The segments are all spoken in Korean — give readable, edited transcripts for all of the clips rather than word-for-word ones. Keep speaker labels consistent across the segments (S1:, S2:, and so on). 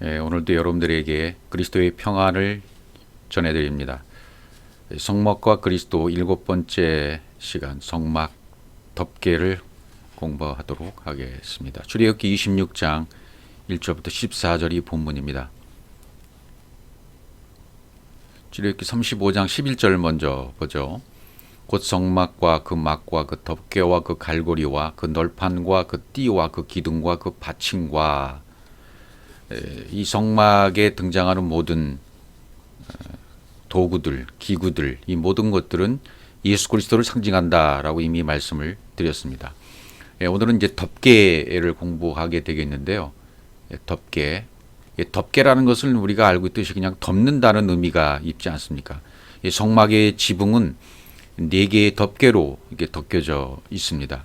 S1: 오늘도 여러분들에게 그리스도의 평안을 전해드립니다. 성막과 그리스도 7번째 시간 성막 덮개를 공부하도록 하겠습니다. 출애굽기 26장 1절부터 14절이 본문입니다. 출애굽기 35장 11절 먼저 보죠. 곧 성막과 그 막과 그 덮개와 그 갈고리와 그 널판과 그 띠와 그 기둥과 그 받침과 이 성막에 등장하는 모든 도구들, 기구들, 이 모든 것들은 예수 그리스도를 상징한다라고 이미 말씀을 드렸습니다. 오늘은 이제 덮개를 공부하게 되겠는데요. 덮개. 덮개라는 것을 우리가 알고 있듯이 그냥 덮는다는 의미가 있지 않습니까? 성막의 지붕은 4개의 덮개로 이렇게 덮여져 있습니다.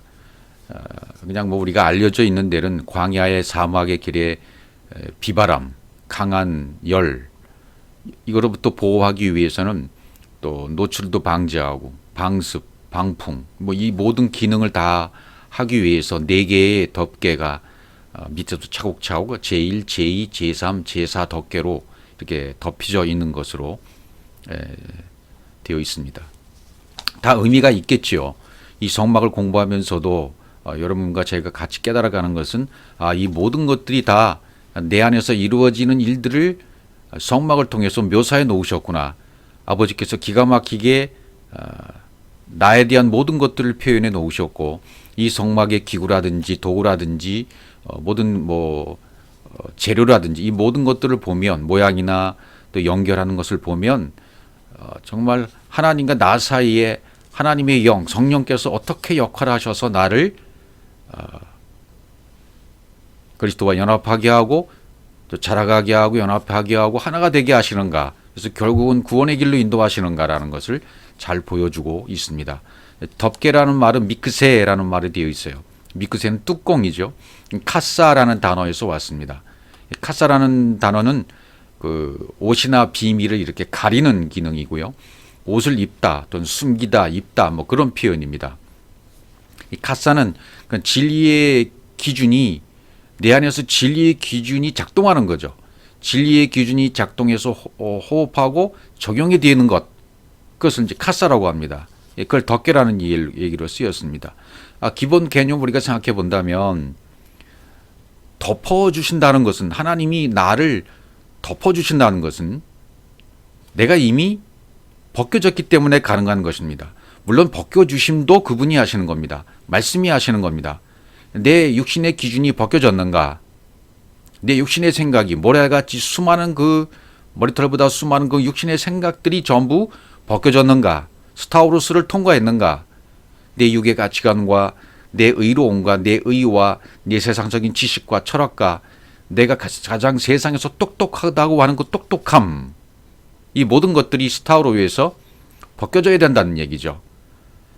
S1: 그냥 뭐 우리가 알려져 있는 데는 광야의 사막의 길에 비바람, 강한 열, 이거로부터 보호하기 위해서는 또 노출도 방지하고 방습, 방풍, 뭐 이 모든 기능을 다 하기 위해서 4개의 덮개가 밑에도 차곡차곡 제1, 제2, 제3, 제4 덮개로 이렇게 덮여져 있는 것으로 되어 있습니다. 다 의미가 있겠지요. 이 성막을 공부하면서도 여러분과 제가 같이 깨달아가는 것은 이 모든 것들이 다 내 안에서 이루어지는 일들을 성막을 통해서 묘사해 놓으셨구나. 아버지께서 기가 막히게 나에 대한 모든 것들을 표현해 놓으셨고 이 성막의 기구라든지 도구라든지 모든 재료라든지 이 모든 것들을 보면 모양이나 또 연결하는 것을 보면 정말 하나님과 나 사이에 하나님의 영, 성령께서 어떻게 역할하셔서 나를 그리스도와 연합하게 하고 또 자라가게 하고 연합하게 하고 하나가 되게 하시는가. 그래서 결국은 구원의 길로 인도하시는가라는 것을 잘 보여주고 있습니다. 덮개라는 말은 미크세라는 말이 되어 있어요. 미크세는 뚜껑이죠. 카사라는 단어에서 왔습니다. 카사라는 단어는 그 옷이나 비밀을 이렇게 가리는 기능이고요. 옷을 입다 또는 숨기다, 입다 뭐 그런 표현입니다. 이 카사는 진리의 기준이 내 안에서 진리의 기준이 작동하는 거죠. 진리의 기준이 작동해서 호흡하고 적용이 되는 것, 그것을 이제 카사라고 합니다. 그걸 덮개라는 얘기로 쓰였습니다. 기본 개념 우리가 생각해 본다면 덮어주신다는 것은 하나님이 나를 덮어주신다는 것은 내가 이미 벗겨졌기 때문에 가능한 것입니다. 물론 벗겨주심도 그분이 하시는 겁니다. 말씀이 하시는 겁니다. 내 육신의 기준이 벗겨졌는가? 내 육신의 생각이 모래같이 수많은 그 머리털보다 수많은 그 육신의 생각들이 전부 벗겨졌는가? 스타우루스를 통과했는가? 내 육의 가치관과 내 의로움과 내 의와 내 세상적인 지식과 철학과 내가 가장 세상에서 똑똑하다고 하는 그 똑똑함, 이 모든 것들이 스타우루에서 벗겨져야 된다는 얘기죠.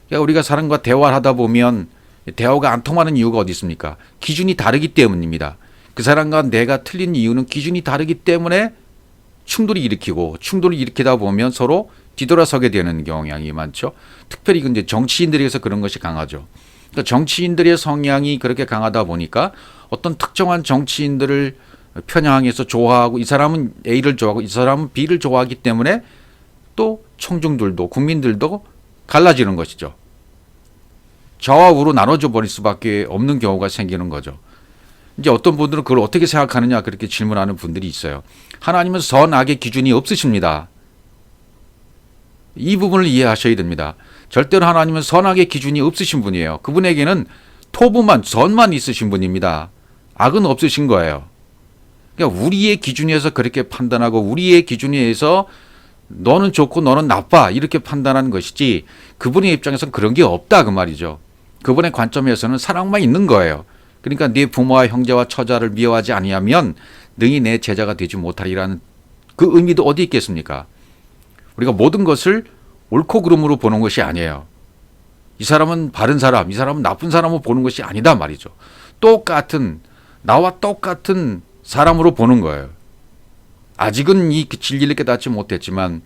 S1: 그러니까 우리가 사람과 대화를 하다 보면 대화가 안 통하는 이유가 어디 있습니까? 기준이 다르기 때문입니다. 그 사람과 내가 틀린 이유는 기준이 다르기 때문에 충돌을 일으키다 보면 서로 뒤돌아서게 되는 경향이 많죠. 특별히 이제 정치인들에게서 그런 것이 강하죠. 그러니까 정치인들의 성향이 그렇게 강하다 보니까 어떤 특정한 정치인들을 편향해서 좋아하고 이 사람은 A를 좋아하고 이 사람은 B를 좋아하기 때문에 또 청중들도 국민들도 갈라지는 것이죠. 좌와 우로 나눠져 버릴 수밖에 없는 경우가 생기는 거죠. 이제 어떤 분들은 그걸 어떻게 생각하느냐 그렇게 질문하는 분들이 있어요. 하나님은 선악의 기준이 없으십니다. 이 부분을 이해하셔야 됩니다. 절대로 하나님은 선악의 기준이 없으신 분이에요. 그분에게는 토부만 선만 있으신 분입니다. 악은 없으신 거예요. 그러니까 우리의 기준에서 그렇게 판단하고 우리의 기준에 의해서 너는 좋고 너는 나빠 이렇게 판단하는 것이지 그분의 입장에서는 그런 게 없다 그 말이죠. 그분의 관점에서는 사랑만 있는 거예요. 그러니까 네 부모와 형제와 처자를 미워하지 아니하면 능히 내 제자가 되지 못하리라는 그 의미도 어디 있겠습니까? 우리가 모든 것을 옳고 그름으로 보는 것이 아니에요. 이 사람은 바른 사람, 이 사람은 나쁜 사람으로 보는 것이 아니다 말이죠. 나와 똑같은 사람으로 보는 거예요. 아직은 이 진리를 깨닫지 못했지만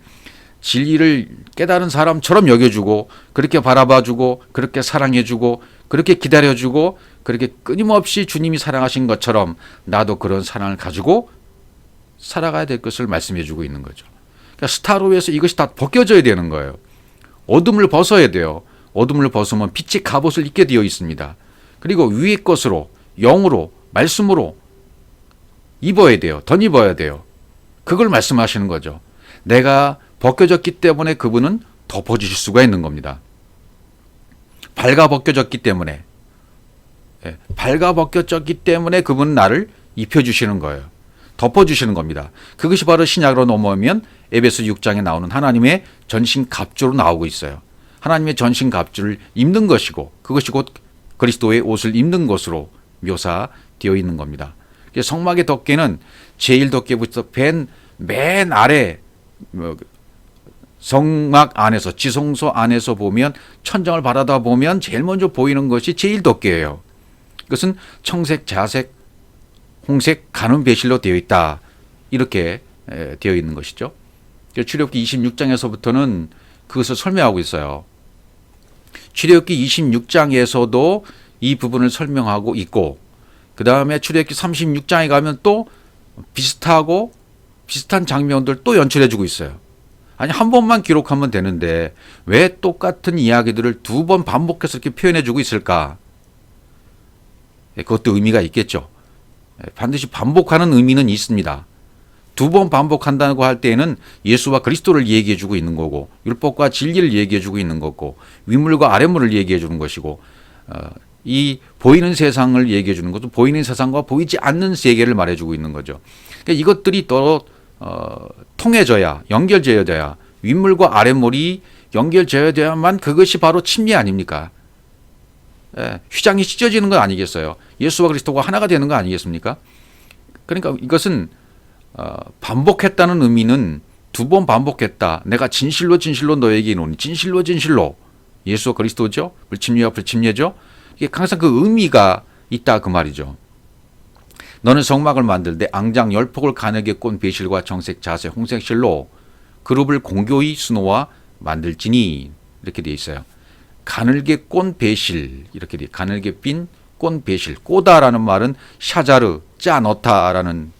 S1: 진리를 깨달은 사람처럼 여겨주고 그렇게 바라봐주고 그렇게 사랑해주고 그렇게 기다려주고 그렇게 끊임없이 주님이 사랑하신 것처럼 나도 그런 사랑을 가지고 살아가야 될 것을 말씀해 주고 있는 거죠. 그러니까 스타로에서 이것이 다 벗겨져야 되는 거예요. 어둠을 벗어야 돼요. 어둠을 벗으면 빛의 갑옷을 입게 되어 있습니다. 그리고 위의 것으로, 영으로, 말씀으로 입어야 돼요. 덧입어야 돼요. 그걸 말씀하시는 거죠. 내가 벗겨졌기 때문에 그분은 덮어주실 수가 있는 겁니다. 발가 벗겨졌기 때문에, 발가 벗겨졌기 때문에 그분은 나를 입혀주시는 거예요. 덮어주시는 겁니다. 그것이 바로 신약으로 넘어오면 에베소 6장에 나오는 하나님의 전신 갑주로 나오고 있어요. 하나님의 전신 갑주를 입는 것이고, 그것이 곧 그리스도의 옷을 입는 것으로 묘사되어 있는 겁니다. 성막의 덮개는 제1덮개부터 맨 아래 성막 안에서, 지성소 안에서 보면, 천정을 바라다 보면 제일 먼저 보이는 것이 제1덮개예요. 그것은 청색, 자색, 홍색, 가는 배실로 되어 있다. 이렇게 되어 있는 것이죠. 출애굽기 26장에서부터는 그것을 설명하고 있어요. 출애굽기 26장에서도 이 부분을 설명하고 있고, 그 다음에 출애굽기 36장에 가면 또 비슷한 장면들 또 연출해주고 있어요. 아니, 한 번만 기록하면 되는데 왜 똑같은 이야기들을 두 번 반복해서 이렇게 표현해주고 있을까? 그것도 의미가 있겠죠. 반드시 반복하는 의미는 있습니다. 두 번 반복한다고 할 때에는 예수와 그리스도를 얘기해주고 있는 거고, 율법과 진리를 얘기해주고 있는 거고, 위물과 아랫물을 얘기해주는 것이고, 이 보이는 세상을 얘기해 주는 것도 보이는 세상과 보이지 않는 세계를 말해주고 있는 거죠. 그러니까 이것들이 또 통해져야, 연결되어야, 윗물과 아랫물이 연결되어야만 그것이 바로 침례 아닙니까? 휘장이 찢어지는 건 아니겠어요? 예수와 그리스도가 하나가 되는 거 아니겠습니까? 그러니까 이것은 반복했다는 의미는 두 번 반복했다. 내가 진실로 너에게 이르노니, 진실로 예수와 그리스도죠. 불침례와 불침례죠. 이게 항상 그 의미가 있다 그 말이죠. 너는 성막을 만들되 앙장 10폭을 가늘게 꼰 배실과 정색, 자색, 홍색 실로 그룹을 공교히 수놓아 만들지니, 이렇게 되어 있어요. 가늘게 꼰 배실, 이렇게 돼. 가늘게 빈 꼰 배실. 꼬다라는 말은 샤자르, 짜 넣다라는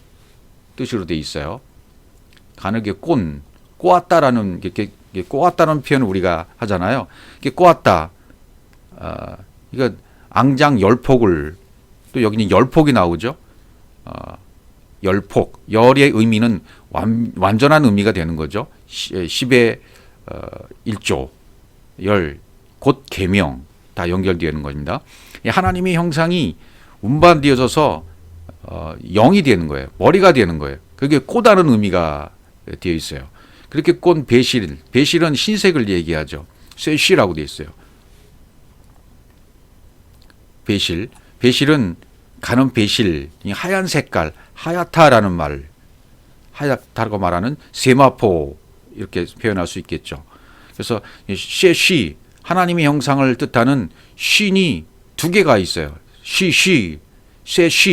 S1: 뜻으로 되어 있어요. 가늘게 꼬았다라는, 이렇게 꼬았다는 표현을 우리가 하잖아요. 이게 꼬았다. 이거 앙장 10폭을, 또 여기는 10폭이 나오죠. 10폭. 열의 의미는 완전한 의미가 되는 거죠. 10의 1조, 열, 곧 계명, 다 연결되는 겁니다. 하나님의 형상이 운반되어져서 영이 되는 거예요. 머리가 되는 거예요. 그게 꼬다는 의미가 되어 있어요. 그렇게 꼰 배실, 배실은 흰색을 얘기하죠. 쇠시라고 되어 있어요. 배실은 가는 배실, 하얀 색깔, 하얗다라는 말, 하얗다고 말하는 세마포, 이렇게 표현할 수 있겠죠. 그래서 쇠시, 하나님의 형상을 뜻하는 쉰이 두 개가 있어요. 쇠시,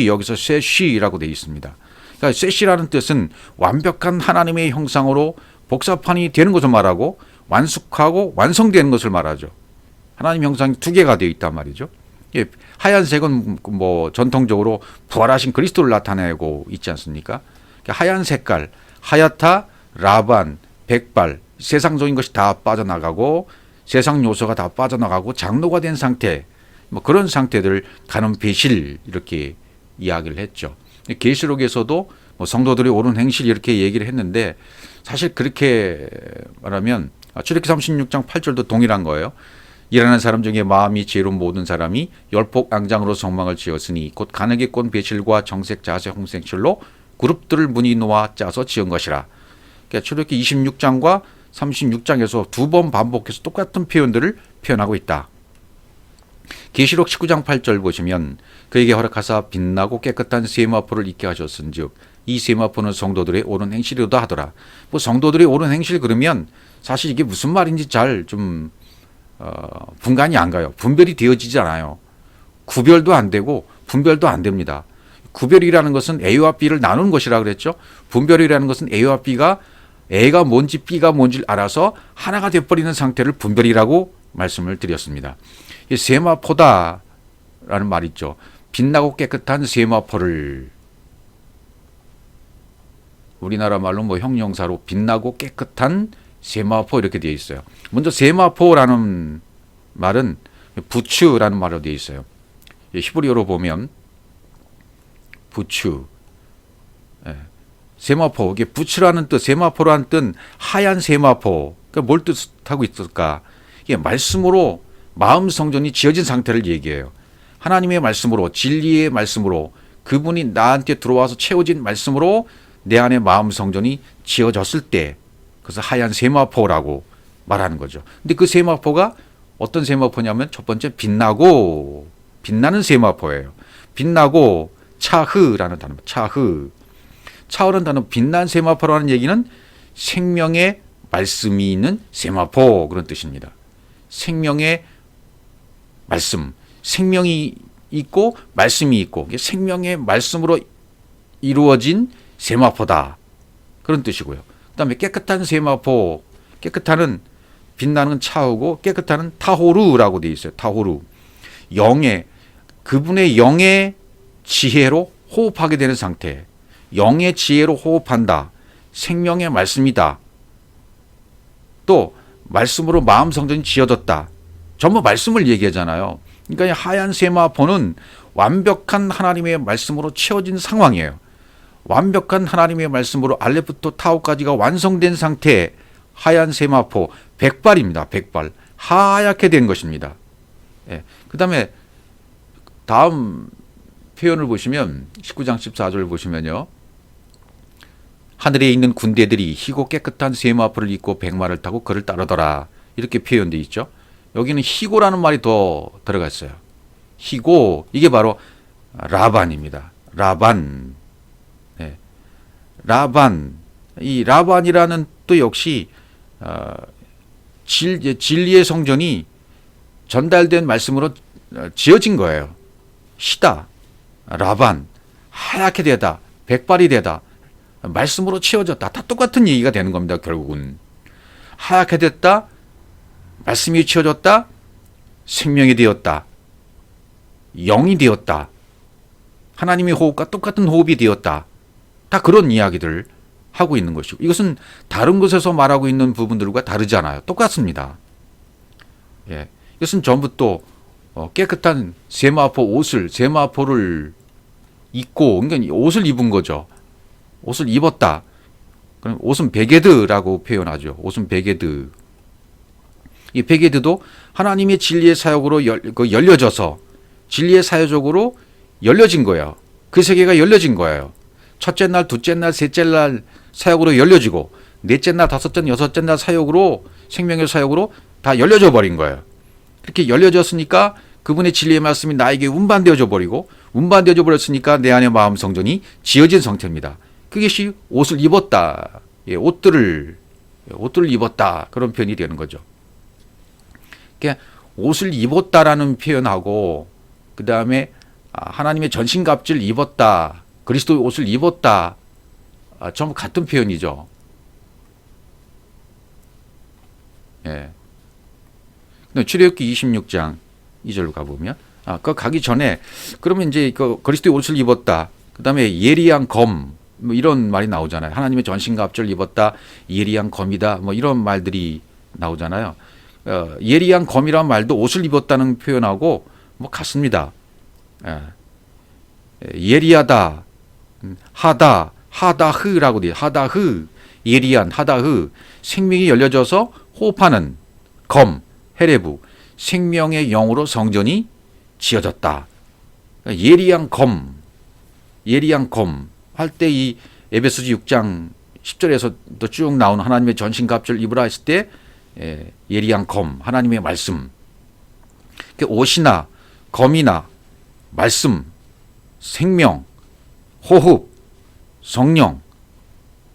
S1: 여기서 쇠시라고 되어 있습니다. 그러니까 쇠시라는 뜻은 완벽한 하나님의 형상으로 복사판이 되는 것을 말하고, 완숙하고 완성되는 것을 말하죠. 하나님 형상이 두 개가 되어 있단 말이죠. 하얀색은 뭐 전통적으로 부활하신 그리스도를 나타내고 있지 않습니까? 하얀 색깔, 하얗다, 라반, 백발, 세상적인 것이 다 빠져나가고, 세상 요소가 다 빠져나가고 장로가 된 상태, 뭐 그런 상태들 가는 배실, 이렇게 이야기를 했죠. 계시록에서도 뭐 성도들의 옳은 행실, 이렇게 얘기를 했는데, 사실 그렇게 말하면 출애굽기 36장 8절도 동일한 거예요. 일하는 사람 중에 마음이 지혜로운 모든 사람이 10폭 앙장으로 성막을 지었으니 곧 가늘게 꼰 배실과 정색, 자색, 홍색 실로 그룹들을 무늬 놓아 짜서 지은 것이라. 그러니까 출애굽기 26장과 36장에서 두 번 반복해서 똑같은 표현들을 표현하고 있다. 계시록 19장 8절 보시면 그에게 허락하사 빛나고 깨끗한 세마포를 입게 하셨은즉 이 세마포는 성도들의 옳은 행실이로다 하더라. 뭐 성도들의 옳은 행실 그러면 사실 이게 무슨 말인지 잘 좀 분간이 안 가요. 분별이 되어지지 않아요. 구별도 안 되고 분별도 안 됩니다. 구별이라는 것은 A와 B를 나누는 것이라 그랬죠. 분별이라는 것은 A와 B가, A가 뭔지 B가 뭔지를 알아서 하나가 되어버리는 상태를 분별이라고 말씀을 드렸습니다. 세마포다라는 말이 있죠. 빛나고 깨끗한 세마포를 우리나라 말로 뭐 형용사로 빛나고 깨끗한 세마포 이렇게 되어 있어요. 먼저 세마포라는 말은 부츠라는 말로 되어 있어요. 히브리어로 보면 부츠, 세마포, 이게 부츠라는 뜻, 세마포라는 뜻, 하얀 세마포. 그러니까 뭘 뜻하고 있을까? 이게 말씀으로 마음 성전이 지어진 상태를 얘기해요. 하나님의 말씀으로, 진리의 말씀으로, 그분이 나한테 들어와서 채워진 말씀으로 내 안에 마음 성전이 지어졌을 때, 그래서 하얀 세마포라고 말하는 거죠. 근데 그 세마포가 어떤 세마포냐면 첫 번째 빛나고, 빛나는 세마포예요. 빛나고 차흐라는 단어, 차흐라는 단어, 빛난 세마포라는 얘기는 생명의 말씀이 있는 세마포, 그런 뜻입니다. 생명의 말씀, 생명이 있고 말씀이 있고 생명의 말씀으로 이루어진 세마포다, 그런 뜻이고요. 그 다음에 깨끗한 세마포, 깨끗한은 빛나는 차우고 깨끗한은 타호르라고 되어 있어요. 타호르, 영의, 그분의 영의 지혜로 호흡하게 되는 상태, 영의 지혜로 호흡한다, 생명의 말씀이다, 또 말씀으로 마음 성전이 지어졌다, 전부 말씀을 얘기하잖아요. 그러니까 이 하얀 세마포는 완벽한 하나님의 말씀으로 채워진 상황이에요. 완벽한 하나님의 말씀으로 알렙부터 타우까지가 완성된 상태, 하얀 세마포, 백발입니다. 백발, 하얗게 된 것입니다. 그 다음에 다음 표현을 보시면 19장 14절 보시면요, 하늘에 있는 군대들이 희고 깨끗한 세마포를 입고 백마를 타고 그를 따르더라, 이렇게 표현되어 있죠. 여기는 희고라는 말이 더 들어갔어요. 희고, 이게 바로 라반입니다. 라반. 라반. 이 라반이라는 또 역시 진리의 성전이 전달된 말씀으로 지어진 거예요. 시다, 라반, 하얗게 되다, 백발이 되다, 말씀으로 채워졌다, 다 똑같은 얘기가 되는 겁니다. 결국은 하얗게 됐다, 말씀이 채워졌다, 생명이 되었다, 영이 되었다, 하나님의 호흡과 똑같은 호흡이 되었다, 다 그런 이야기들을 하고 있는 것이고, 이것은 다른 곳에서 말하고 있는 부분들과 다르지 않아요. 똑같습니다. 이것은 전부 또 깨끗한 세마포 옷을, 세마포를 입고, 그러니까 옷을 입은 거죠. 옷을 입었다. 그럼 옷은 베게드라고 표현하죠. 옷은 베게드. 이 베게드도 하나님의 진리의 사역으로 열려져서 진리의 사역적으로 열려진 거예요. 그 세계가 열려진 거예요. 첫째 날, 둘째 날, 셋째 날 사역으로 열려지고, 넷째 날, 다섯째 날, 여섯째 날 사역으로, 생명의 사역으로 다 열려져 버린 거예요. 그렇게 열려졌으니까 그분의 진리의 말씀이 나에게 운반되어져 버리고, 운반되어져 버렸으니까 내 안에 마음 성전이 지어진 상태입니다. 그것이 옷을 입었다, 옷들을 입었다, 그런 표현이 되는 거죠. 그러니까 옷을 입었다라는 표현하고, 그 다음에 하나님의 전신갑주를 입었다, 그리스도의 옷을 입었다, 전부 같은 표현이죠. 출애굽기 26장 2절로 가보면, 그 가기 전에, 그러면 이제 그리스도의 옷을 입었다, 그 다음에 예리한 검, 뭐 이런 말이 나오잖아요. 하나님의 전신갑주를 입었다, 예리한 검이다, 뭐 이런 말들이 나오잖아요. 예리한 검이란 말도 옷을 입었다는 표현하고 뭐 같습니다. 예리하다, 하다흐라고 돼요. 하다흐, 예리한, 하다흐, 생명이 열려져서 호흡하는 검, 헤레부, 생명의 영으로 성전이 지어졌다. 예리한 검, 할 때 이 에베소서 6장 10절에서 또 쭉 나온 하나님의 전신갑주를 입으라 했을 때 예리한 검, 하나님의 말씀, 옷이나 검이나 말씀, 생명, 호흡, 성령,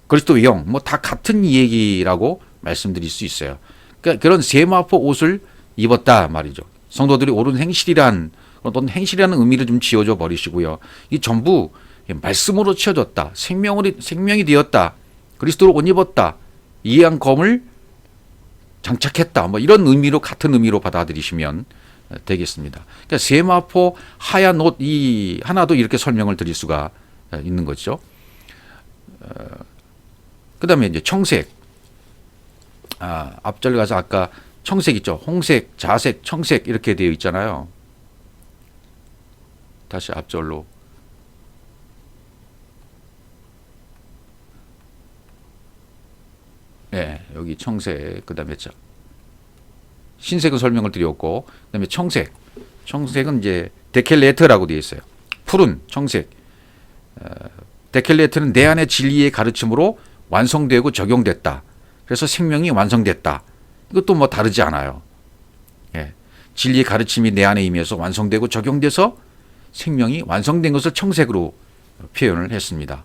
S1: 그리스도의 영, 뭐 다 같은 얘기라고 말씀드릴 수 있어요. 그러니까 그런 세마포 옷을 입었다 말이죠. 성도들이 옳은 행실이란, 어떤 행실이라는 의미를 좀 지어줘 버리시고요. 이 전부 말씀으로 채워졌다, 생명이 되었다, 그리스도로 옷 입었다, 이해한 검을 장착했다, 뭐 이런 의미로, 같은 의미로 받아들이시면 되겠습니다. 그러니까 세마포, 하얀 옷, 이 하나도 이렇게 설명을 드릴 수가 있는 거죠. 그 다음에 이제 청색. 앞절 가서 아까 청색 있죠. 홍색, 자색, 청색 이렇게 되어 있잖아요. 다시 앞절로. 네, 여기 청색, 그 다음에 흰색은 설명을 드렸고, 그 다음에 청색. 청색은 이제 데켈레트라고 되어 있어요. 푸른 청색. 데켈레트는 내 안의 진리의 가르침으로 완성되고 적용됐다. 그래서 생명이 완성됐다. 이것도 뭐 다르지 않아요. 예. 진리의 가르침이 내 안에 임해서 완성되고 적용돼서 생명이 완성된 것을 청색으로 표현을 했습니다.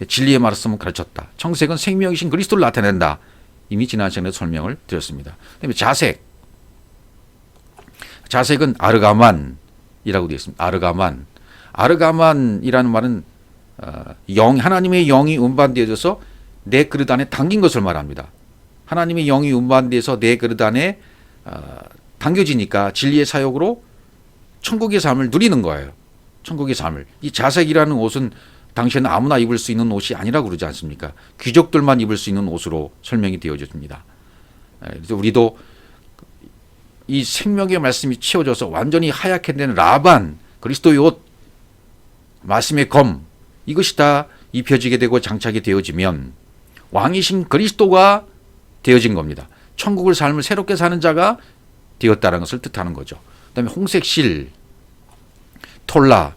S1: 진리의 말씀을 가르쳤다. 청색은 생명이신 그리스도를 나타낸다. 이미 지난 시간에 설명을 드렸습니다. 그다음에 자색. 자색은 아르가만이라고 되어 있습니다. 아르가만. 아르가만이라는 말은 하나님의 영이 운반되어져서 내 그릇 안에 담긴 것을 말합니다. 하나님의 영이 운반돼서 내 그릇 안에 담겨지니까 진리의 사역으로 천국의 삶을 누리는 거예요. 천국의 삶을. 이 자색이라는 옷은 당시에는 아무나 입을 수 있는 옷이 아니라고 그러지 않습니까? 귀족들만 입을 수 있는 옷으로 설명이 되어집니다. 그래서 우리도 이 생명의 말씀이 채워져서 완전히 하얗게 된 라반, 그리스도의 옷, 말씀의 검, 이것이 다 입혀지게 되고 장착이 되어지면 왕이신 그리스도가 되어진 겁니다. 천국을 삶을 새롭게 사는 자가 되었다는 것을 뜻하는 거죠. 그다음에 홍색 실, 톨라,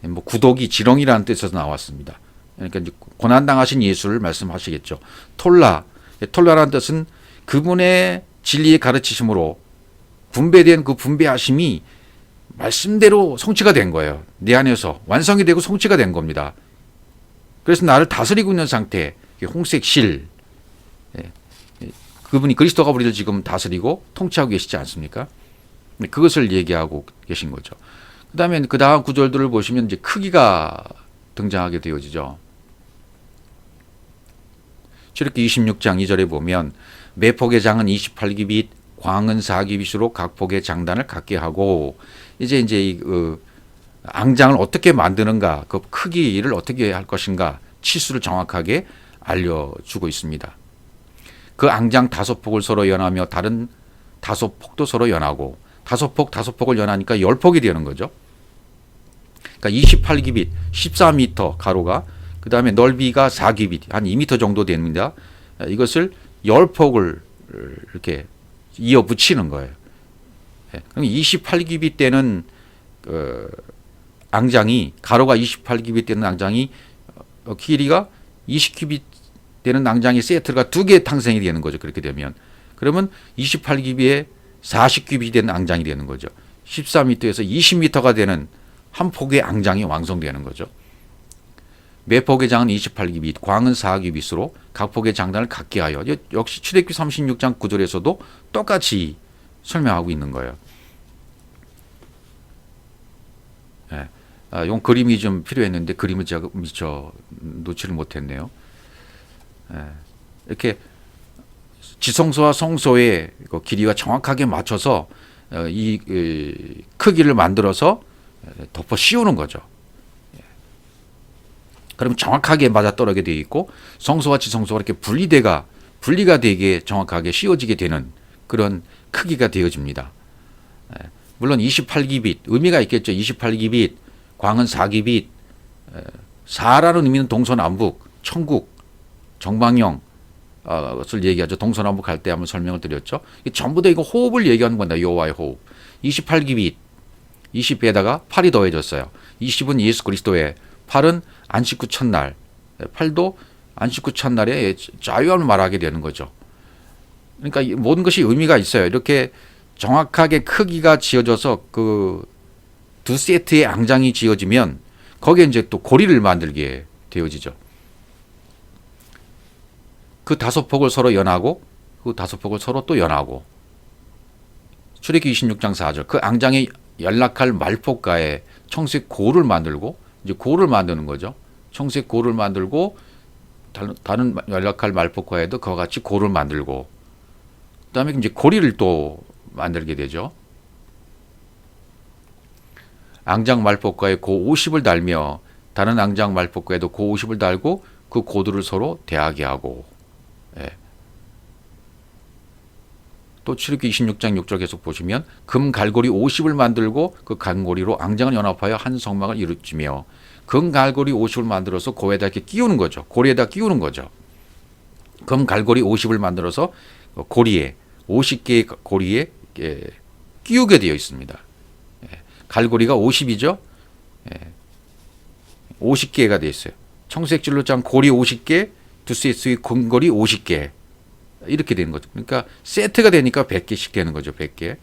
S1: 뭐 구더기, 지렁이라는 뜻에서 나왔습니다. 그러니까 이제 고난당하신 예수를 말씀하시겠죠. 톨라라는 뜻은 그분의 진리의 가르치심으로 분배된 그 분배하심이 말씀대로 성취가 된 거예요. 내 안에서 완성이 되고 성취가 된 겁니다. 그래서 나를 다스리고 있는 상태, 홍색 실. 그분이 그리스도가 우리를 지금 다스리고 통치하고 계시지 않습니까? 그것을 얘기하고 계신 거죠. 그 다음에 그 다음 구절들을 보시면 이제 크기가 등장하게 되어지죠. 출애굽기 26장 2절에 보면 매폭의 장은 28규빗, 광은 4규빗으로 각 폭의 장단을 갖게 하고 이제 앙장을 어떻게 만드는가, 그 크기를 어떻게 할 것인가 치수를 정확하게 알려주고 있습니다. 그 앙장 5폭을 서로 연하며 다른 5폭도 서로 연하고 5폭을 연하니까 10폭이 되는 거죠. 그러니까 28규빗, 14m 가로가, 그 다음에 넓이가 4규빗, 한 2m 정도 됩니다. 이것을 10폭을 이렇게 이어 붙이는 거예요. 그럼 28규빗 되는 앙장이, 가로가 28규빗 되는 앙장이 길이가 20규빗 되는 앙장의 세트가 2개 탄생이 되는 거죠. 그렇게 되면. 그러면 28규빗에 40규빗이 되는 앙장이 되는 거죠. 14m에서 20m가 되는 한 폭의 앙장이 완성되는 거죠. 매폭의 장은 28규빗, 광은 4규빗으로 각 폭의 장단을 갖게 하여. 역시 출애굽기 36장 9절에서도 똑같이 설명하고 있는 거예요. 이 그림이 좀 필요했는데 그림을 제가 미처 놓지를 못했네요. 이렇게 지성소와 성소의 길이가 정확하게 맞춰서 이 크기를 만들어서 덮어 씌우는 거죠. 그러면 정확하게 맞아떨어지게 되어 있고 성소와 지성소가 이렇게 분리가 되게 정확하게 씌워지게 되는 그런 크기가 되어집니다. 물론 28규빗 의미가 있겠죠. 28규빗, 광은 4규빗, 4라는 의미는 동서남북, 천국, 정방형 것을 얘기하죠. 동서남북 할 때 한번 설명을 드렸죠. 전부 다 이거 호흡을 얘기하는 겁니다. 여호와의 호흡. 28규빗, 20에다가 8이 더해졌어요. 20은 예수 그리스도의, 8은 안식구 첫날, 8도 안식구 첫날에 자유함을 말하게 되는 거죠. 그러니까 모든 것이 의미가 있어요. 이렇게 정확하게 크기가 지어져서 그 두 세트의 앙장이 지어지면 거기에 이제 또 고리를 만들게 되어지죠. 그 5폭을 서로 연하고 그 5폭을 서로 또 연하고. 출애굽기 26장 4절. 그 앙장에 연락할 말폭가에 청색 고를 만들고, 이제 고를 만드는 거죠. 청색 고를 만들고 다른 연락할 말폭가에도 그와 같이 고를 만들고, 그다음에 이제 고리를 또 만들게 되죠. 앙장 말폭가에 고 50을 달며 다른 앙장 말폭가에도 고 50을 달고 그 고도를 서로 대하게 하고. 예. 또 출애굽기 26장 6절 계속 보시면 금 갈고리 50을 만들고 그 갈고리로 앙장을 연합하여 한 성막을 이루며 금 갈고리 50을 만들어서 고에다 이렇게 끼우는 거죠. 고리에다 끼우는 거죠. 금 갈고리 50을 만들어서 고리에 50개의 고리에 끼우게 되어 있습니다. 갈고리가 50이죠. 50개가 되어 있어요. 청색줄로 짠 고리 50개, 두세스의 금고리 50개. 이렇게 되는 거죠. 그러니까 세트가 되니까 100개씩 되는 거죠. 100개.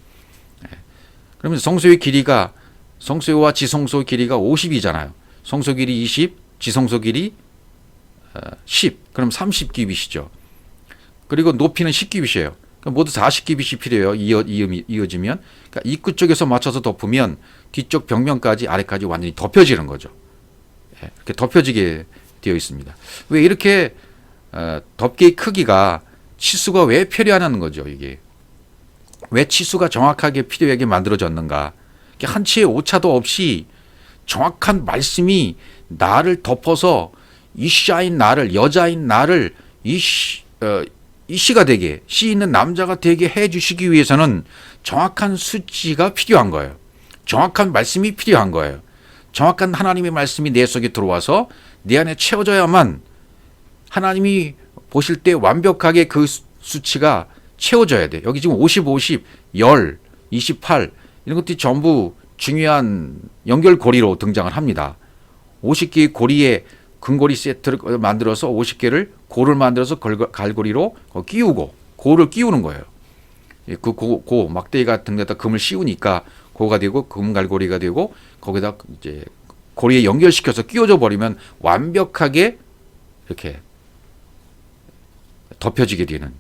S1: 그러면 성소의 길이가 성소와 지성소 길이가 50이잖아요. 성소 길이 20, 지성소 길이 10. 그럼 30규빗이죠. 그리고 높이는 10규빗이에요. 모두 40규빗이 필요해요. 이어지면. 그러니까 입구 쪽에서 맞춰서 덮으면 뒤쪽 벽면까지 아래까지 완전히 덮여지는 거죠. 이렇게 덮여지게 되어 있습니다. 왜 이렇게 덮개의 크기가 치수가 왜 필요하냐는 거죠. 이게 왜 치수가 정확하게 필요하게 만들어졌는가. 한 치의 오차도 없이 정확한 말씀이 나를 덮어서 이샤인 나를, 여자인 나를 이씨가 되게, 씨 있는 남자가 되게 해주시기 위해서는 정확한 수치가 필요한 거예요. 정확한 말씀이 필요한 거예요. 정확한 하나님의 말씀이 내 속에 들어와서 내 안에 채워져야만 하나님이 보실 때 완벽하게 그 수치가 채워져야 돼. 여기 지금 50, 50, 10, 28 이런 것들이 전부 중요한 연결고리로 등장을 합니다. 50개의 고리에 금고리 세트를 만들어서 50개를 고를 만들어서 갈고리로 끼우고 고를 끼우는 거예요. 그 고 막대기 같은 데다 금을 씌우니까 고가 되고 금갈고리가 되고 거기다 이제 고리에 연결시켜서 끼워져 버리면 완벽하게 이렇게 덮여지게 되는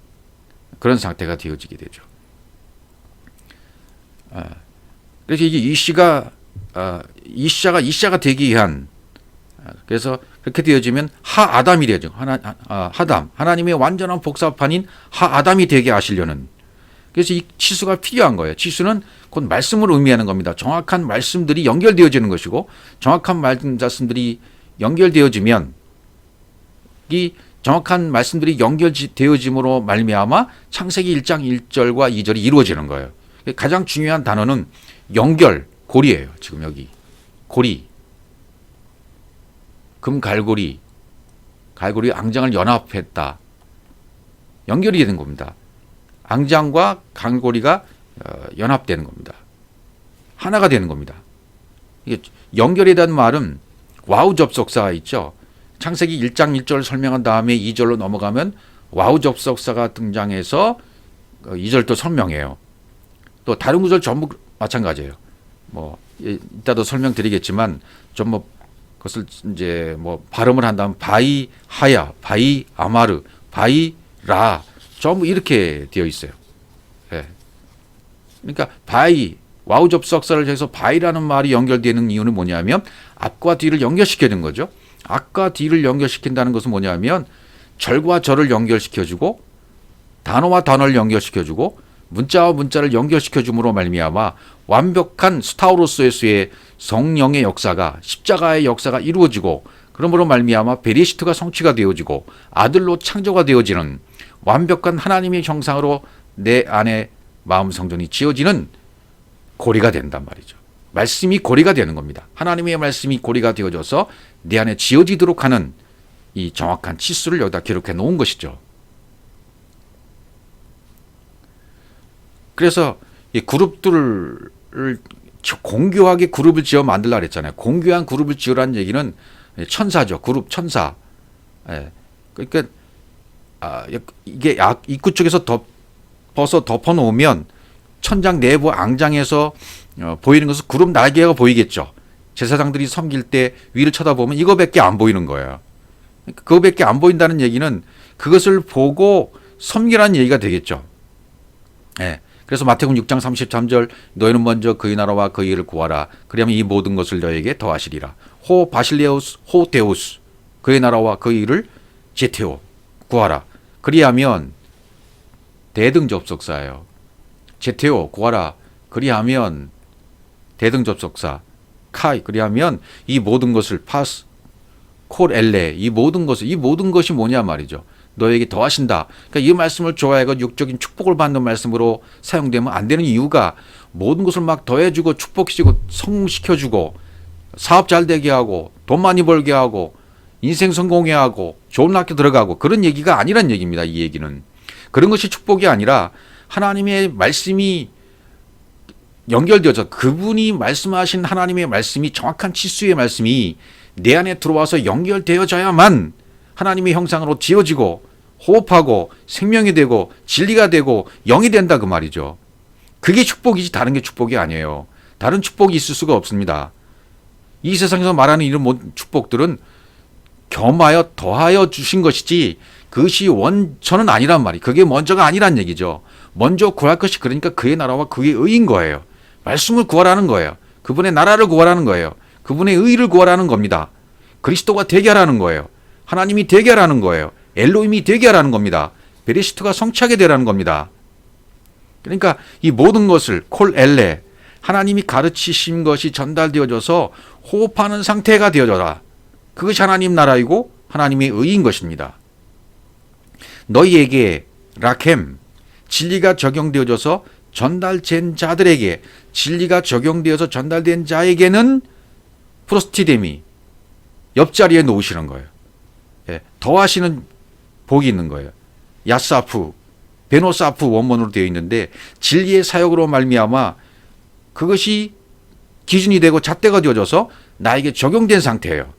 S1: 그런 상태가 되어지게 되죠. 그래서 이게 이샤가 되기 위한 그래서 그렇게 되어지면 하아담이 되죠. 하담 하나님의 완전한 복사판인 하아담이 되게 하시려는 그래서 이 치수가 필요한 거예요. 치수는 곧 말씀을 의미하는 겁니다. 정확한 말씀들이 연결되어지는 것이고 정확한 말씀들이 연결되어지면 이 정확한 말씀들이 연결되어짐으로 말미암아 창세기 1장 1절과 2절이 이루어지는 거예요. 가장 중요한 단어는 연결, 고리예요. 지금 여기 고리, 금 갈고리, 앙장을 연합했다. 연결이 되는 겁니다. 앙장과 갈고리가 연합되는 겁니다. 하나가 되는 겁니다. 이게 연결에 대한 말은 와우 접속사가 있죠. 창세기 1장 1절 설명한 다음에 2절로 넘어가면 와우 접속사가 등장해서 2절도 설명해요. 또 다른 구절 전부 마찬가지예요. 뭐 이따도 설명드리겠지만 좀 뭐 그것을 이제 뭐 발음을 한다면 바이 하야, 바이 아마르, 바이 라 전부 이렇게 되어 있어요. 예. 그러니까 바이 와우 접속사를 해서 바이라는 말이 연결되는 이유는 뭐냐면 앞과 뒤를 연결시키는 거죠. 앞과 뒤를 연결시킨다는 것은 뭐냐면 절과 절을 연결시켜주고 단어와 단어를 연결시켜주고 문자와 문자를 연결시켜줌으로 말미암아 완벽한 스타우로스의 성령의 역사가 십자가의 역사가 이루어지고 그러므로 말미암아 베리시트가 성취가 되어지고 아들로 창조가 되어지는 완벽한 하나님의 형상으로 내 안에 마음 성전이 지어지는 고리가 된단 말이죠. 말씀이 고리가 되는 겁니다. 하나님의 말씀이 고리가 되어져서 내 안에 지어지도록 하는 이 정확한 치수를 여기다 기록해 놓은 것이죠. 그래서 이 그룹들을 공교하게 그룹을 지어 만들라 그랬잖아요. 공교한 그룹을 지으라는 얘기는 천사죠. 그룹 천사. 그러니까 이게 입구 쪽에서 덮어 놓으면 천장 내부 앙장에서 보이는 것은 그룹 날개가 보이겠죠. 제사장들이 섬길 때 위를 쳐다보면 이거밖에 안 보이는 거예요. 그거밖에 안 보인다는 얘기는 그것을 보고 섬기라는 얘기가 되겠죠. 그래서 마태복음 6장 33절 너희는 먼저 그의 나라와 그의 일을 구하라. 그리하면 이 모든 것을 너에게 더하시리라. 호 바실레우스 호 데우스 그의 나라와 그의 일을 제테오 구하라. 그리하면 대등접속사예요. 제테오 구하라. 그리하면 대등접속사 카이 그리하면 이 모든 것을 파스 콜 엘레, 이 모든 것이 뭐냐 말이죠. 너에게 더하신다. 그러니까 이 말씀을 좋아해가 육적인 축복을 받는 말씀으로 사용되면 안 되는 이유가 모든 것을 막 더해주고 축복시키고 성공시켜주고 사업 잘 되게 하고 돈 많이 벌게 하고 인생 성공해 하고 좋은 학교 들어가고 그런 얘기가 아니란 얘기입니다. 이 얘기는. 그런 것이 축복이 아니라 하나님의 말씀이 연결되어서 그분이 말씀하신 하나님의 말씀이 정확한 치수의 말씀이 내 안에 들어와서 연결되어져야만 하나님의 형상으로 지어지고 호흡하고 생명이 되고 진리가 되고 영이 된다 그 말이죠. 그게 축복이지 다른 게 축복이 아니에요. 다른 축복이 있을 수가 없습니다. 이 세상에서 말하는 이런 모든 축복들은 겸하여 더하여 주신 것이지 그것이 원천은 아니란 말이에요. 그게 먼저가 아니란 얘기죠. 먼저 구할 것이 그러니까 그의 나라와 그의 의인 거예요. 말씀을 구하라는 거예요. 그분의 나라를 구하라는 거예요. 그분의 의를 구하라는 겁니다. 그리스도가 되게 하라는 거예요. 하나님이 되게 하라는 거예요. 엘로힘이 되게 하라는 겁니다. 베리시트가 성취하게 되라는 겁니다. 그러니까 이 모든 것을 콜 엘레 하나님이 가르치신 것이 전달되어져서 호흡하는 상태가 되어져라. 그것이 하나님 나라이고 하나님의 의인 것입니다. 너희에게 라켐 진리가 적용되어져서 전달된 자들에게 진리가 적용되어서 전달된 자에게는 프로스티데미 옆자리에 놓으시는 거예요. 예, 더하시는 복이 있는 거예요. 야사프, 베노사프 원문으로 되어 있는데 진리의 사역으로 말미암아 그것이 기준이 되고 잣대가 되어져서 나에게 적용된 상태예요.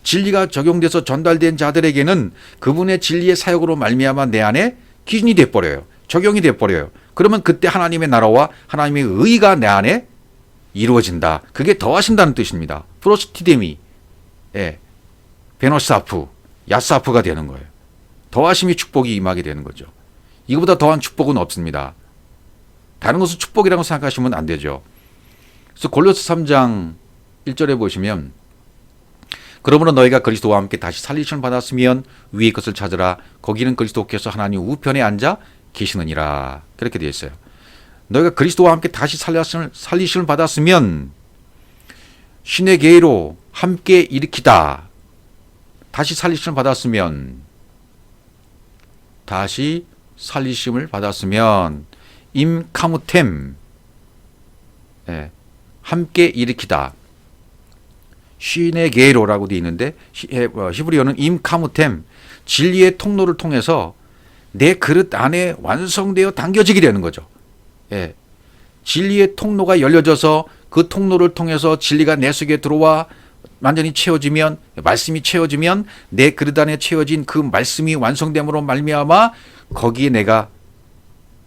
S1: 진리가 적용돼서 전달된 자들에게는 그분의 진리의 사역으로 말미암아 내 안에 기준이 돼버려요. 적용이 돼버려요. 그러면 그때 하나님의 나라와 하나님의 의가 내 안에 이루어진다. 그게 더하신다는 뜻입니다. 프로스티데미, 예, 베노사프, 야사프가 되는 거예요. 더하심이 축복이 임하게 되는 거죠. 이거보다 더한 축복은 없습니다. 다른 것을 축복이라고 생각하시면 안 되죠. 그래서 골로새 3장 1절에 보시면 그러므로 너희가 그리스도와 함께 다시 살리심을 받았으면 위의 것을 찾으라. 거기는 그리스도께서 하나님 우편에 앉아 계시느니라. 그렇게 되어 있어요. 너희가 그리스도와 함께 다시 살리심을 받았으면 신의 계로 함께 일으키다. 다시 살리심을 받았으면 임카무템, 예, 함께 일으키다. 신의 계로라고 되어 있는데 히브리어는 임카무템, 진리의 통로를 통해서 내 그릇 안에 완성되어 당겨지게 되는 거죠. 예, 진리의 통로가 열려져서 그 통로를 통해서 진리가 내 속에 들어와 완전히 채워지면, 말씀이 채워지면 내 그릇 안에 채워진 그 말씀이 완성됨으로 말미암아 거기에 내가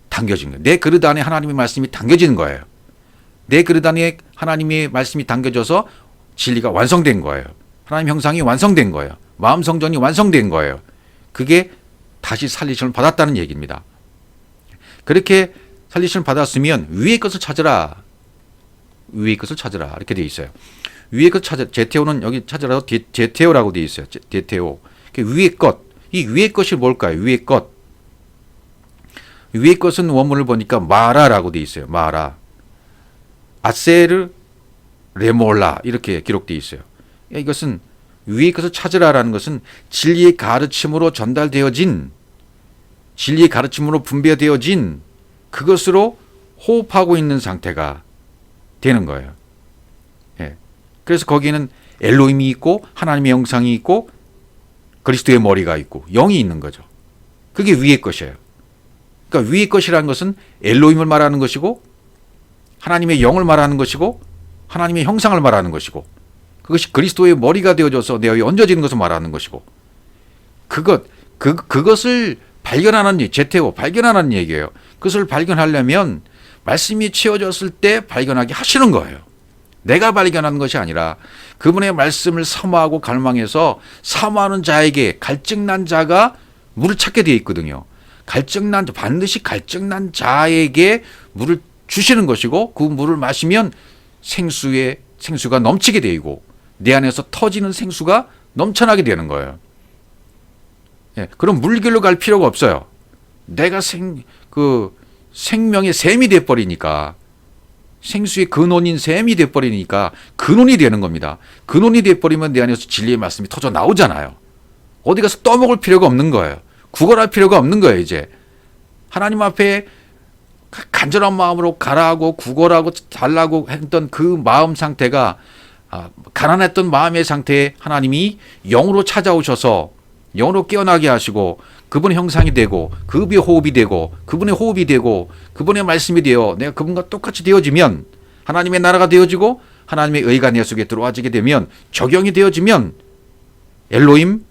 S1: 당겨진 거예요. 내 그릇 안에 하나님의 말씀이 당겨지는 거예요. 내 그릇 안에 하나님의 말씀이 당겨져서 진리가 완성된 거예요. 하나님 형상이 완성된 거예요. 마음 성전이 완성된 거예요. 그게 다시 살리심을 받았다는 얘기입니다. 그렇게 살리심을 받았으면 위의 것을 찾으라. 위의 것을 찾으라. 이렇게 되어 있어요. 위의 것 찾아, 제테오는 여기 찾으라도 제테오라고 되어 있어요. 제테오. 위의 것. 이 위의 것이 뭘까요? 위의 것. 위의 것은 원문을 보니까 마라라고 되어 있어요. 마라. 아세르 레몰라 이렇게 기록되어 있어요. 이것은 위의 것을 찾으라라는 것은 진리의 가르침으로 전달되어진, 진리의 가르침으로 분배되어진 그것으로 호흡하고 있는 상태가 되는 거예요. 예. 그래서 거기는 엘로힘이 있고 하나님의 형상이 있고 그리스도의 머리가 있고 영이 있는 거죠. 그게 위의 것이에요. 그러니까 위의 것이라는 것은 엘로힘을 말하는 것이고 하나님의 영을 말하는 것이고 하나님의 형상을 말하는 것이고 그것이 그리스도의 머리가 되어져서 내 위에 얹어지는 것을 말하는 것이고 그것을 발견하는 제테오 발견하는 얘기예요. 그것을 발견하려면 말씀이 채워졌을 때 발견하게 하시는 거예요. 내가 발견하는 것이 아니라 그분의 말씀을 사모하고 갈망해서 사모하는 자에게 갈증난 자가 물을 찾게 되어 있거든요. 반드시 갈증난 자에게 물을 주시는 것이고 그 물을 마시면 생수가 넘치게 되고 내 안에서 터지는 생수가 넘쳐나게 되는 거예요. 예, 그럼 물길로 갈 필요가 없어요. 내가 생명의 샘이 돼버리니까 생수의 근원인 셈이 돼버리니까 근원이 되는 겁니다. 근원이 돼버리면 내 안에서 진리의 말씀이 터져 나오잖아요. 어디 가서 떠먹을 필요가 없는 거예요. 구걸할 필요가 없는 거예요. 이제 하나님 앞에 간절한 마음으로 가라하고 구걸하고 달라고 했던 그 마음 상태가 가난했던 마음의 상태에 하나님이 영으로 찾아오셔서 영으로 깨어나게 하시고 그분의 형상이 되고 그분의 호흡이 되고 그분의 호흡이 되고 그분의 말씀이 되어 내가 그분과 똑같이 되어지면 하나님의 나라가 되어지고 하나님의 의가 내 속에 들어와지게 되면 적용이 되어지면 엘로힘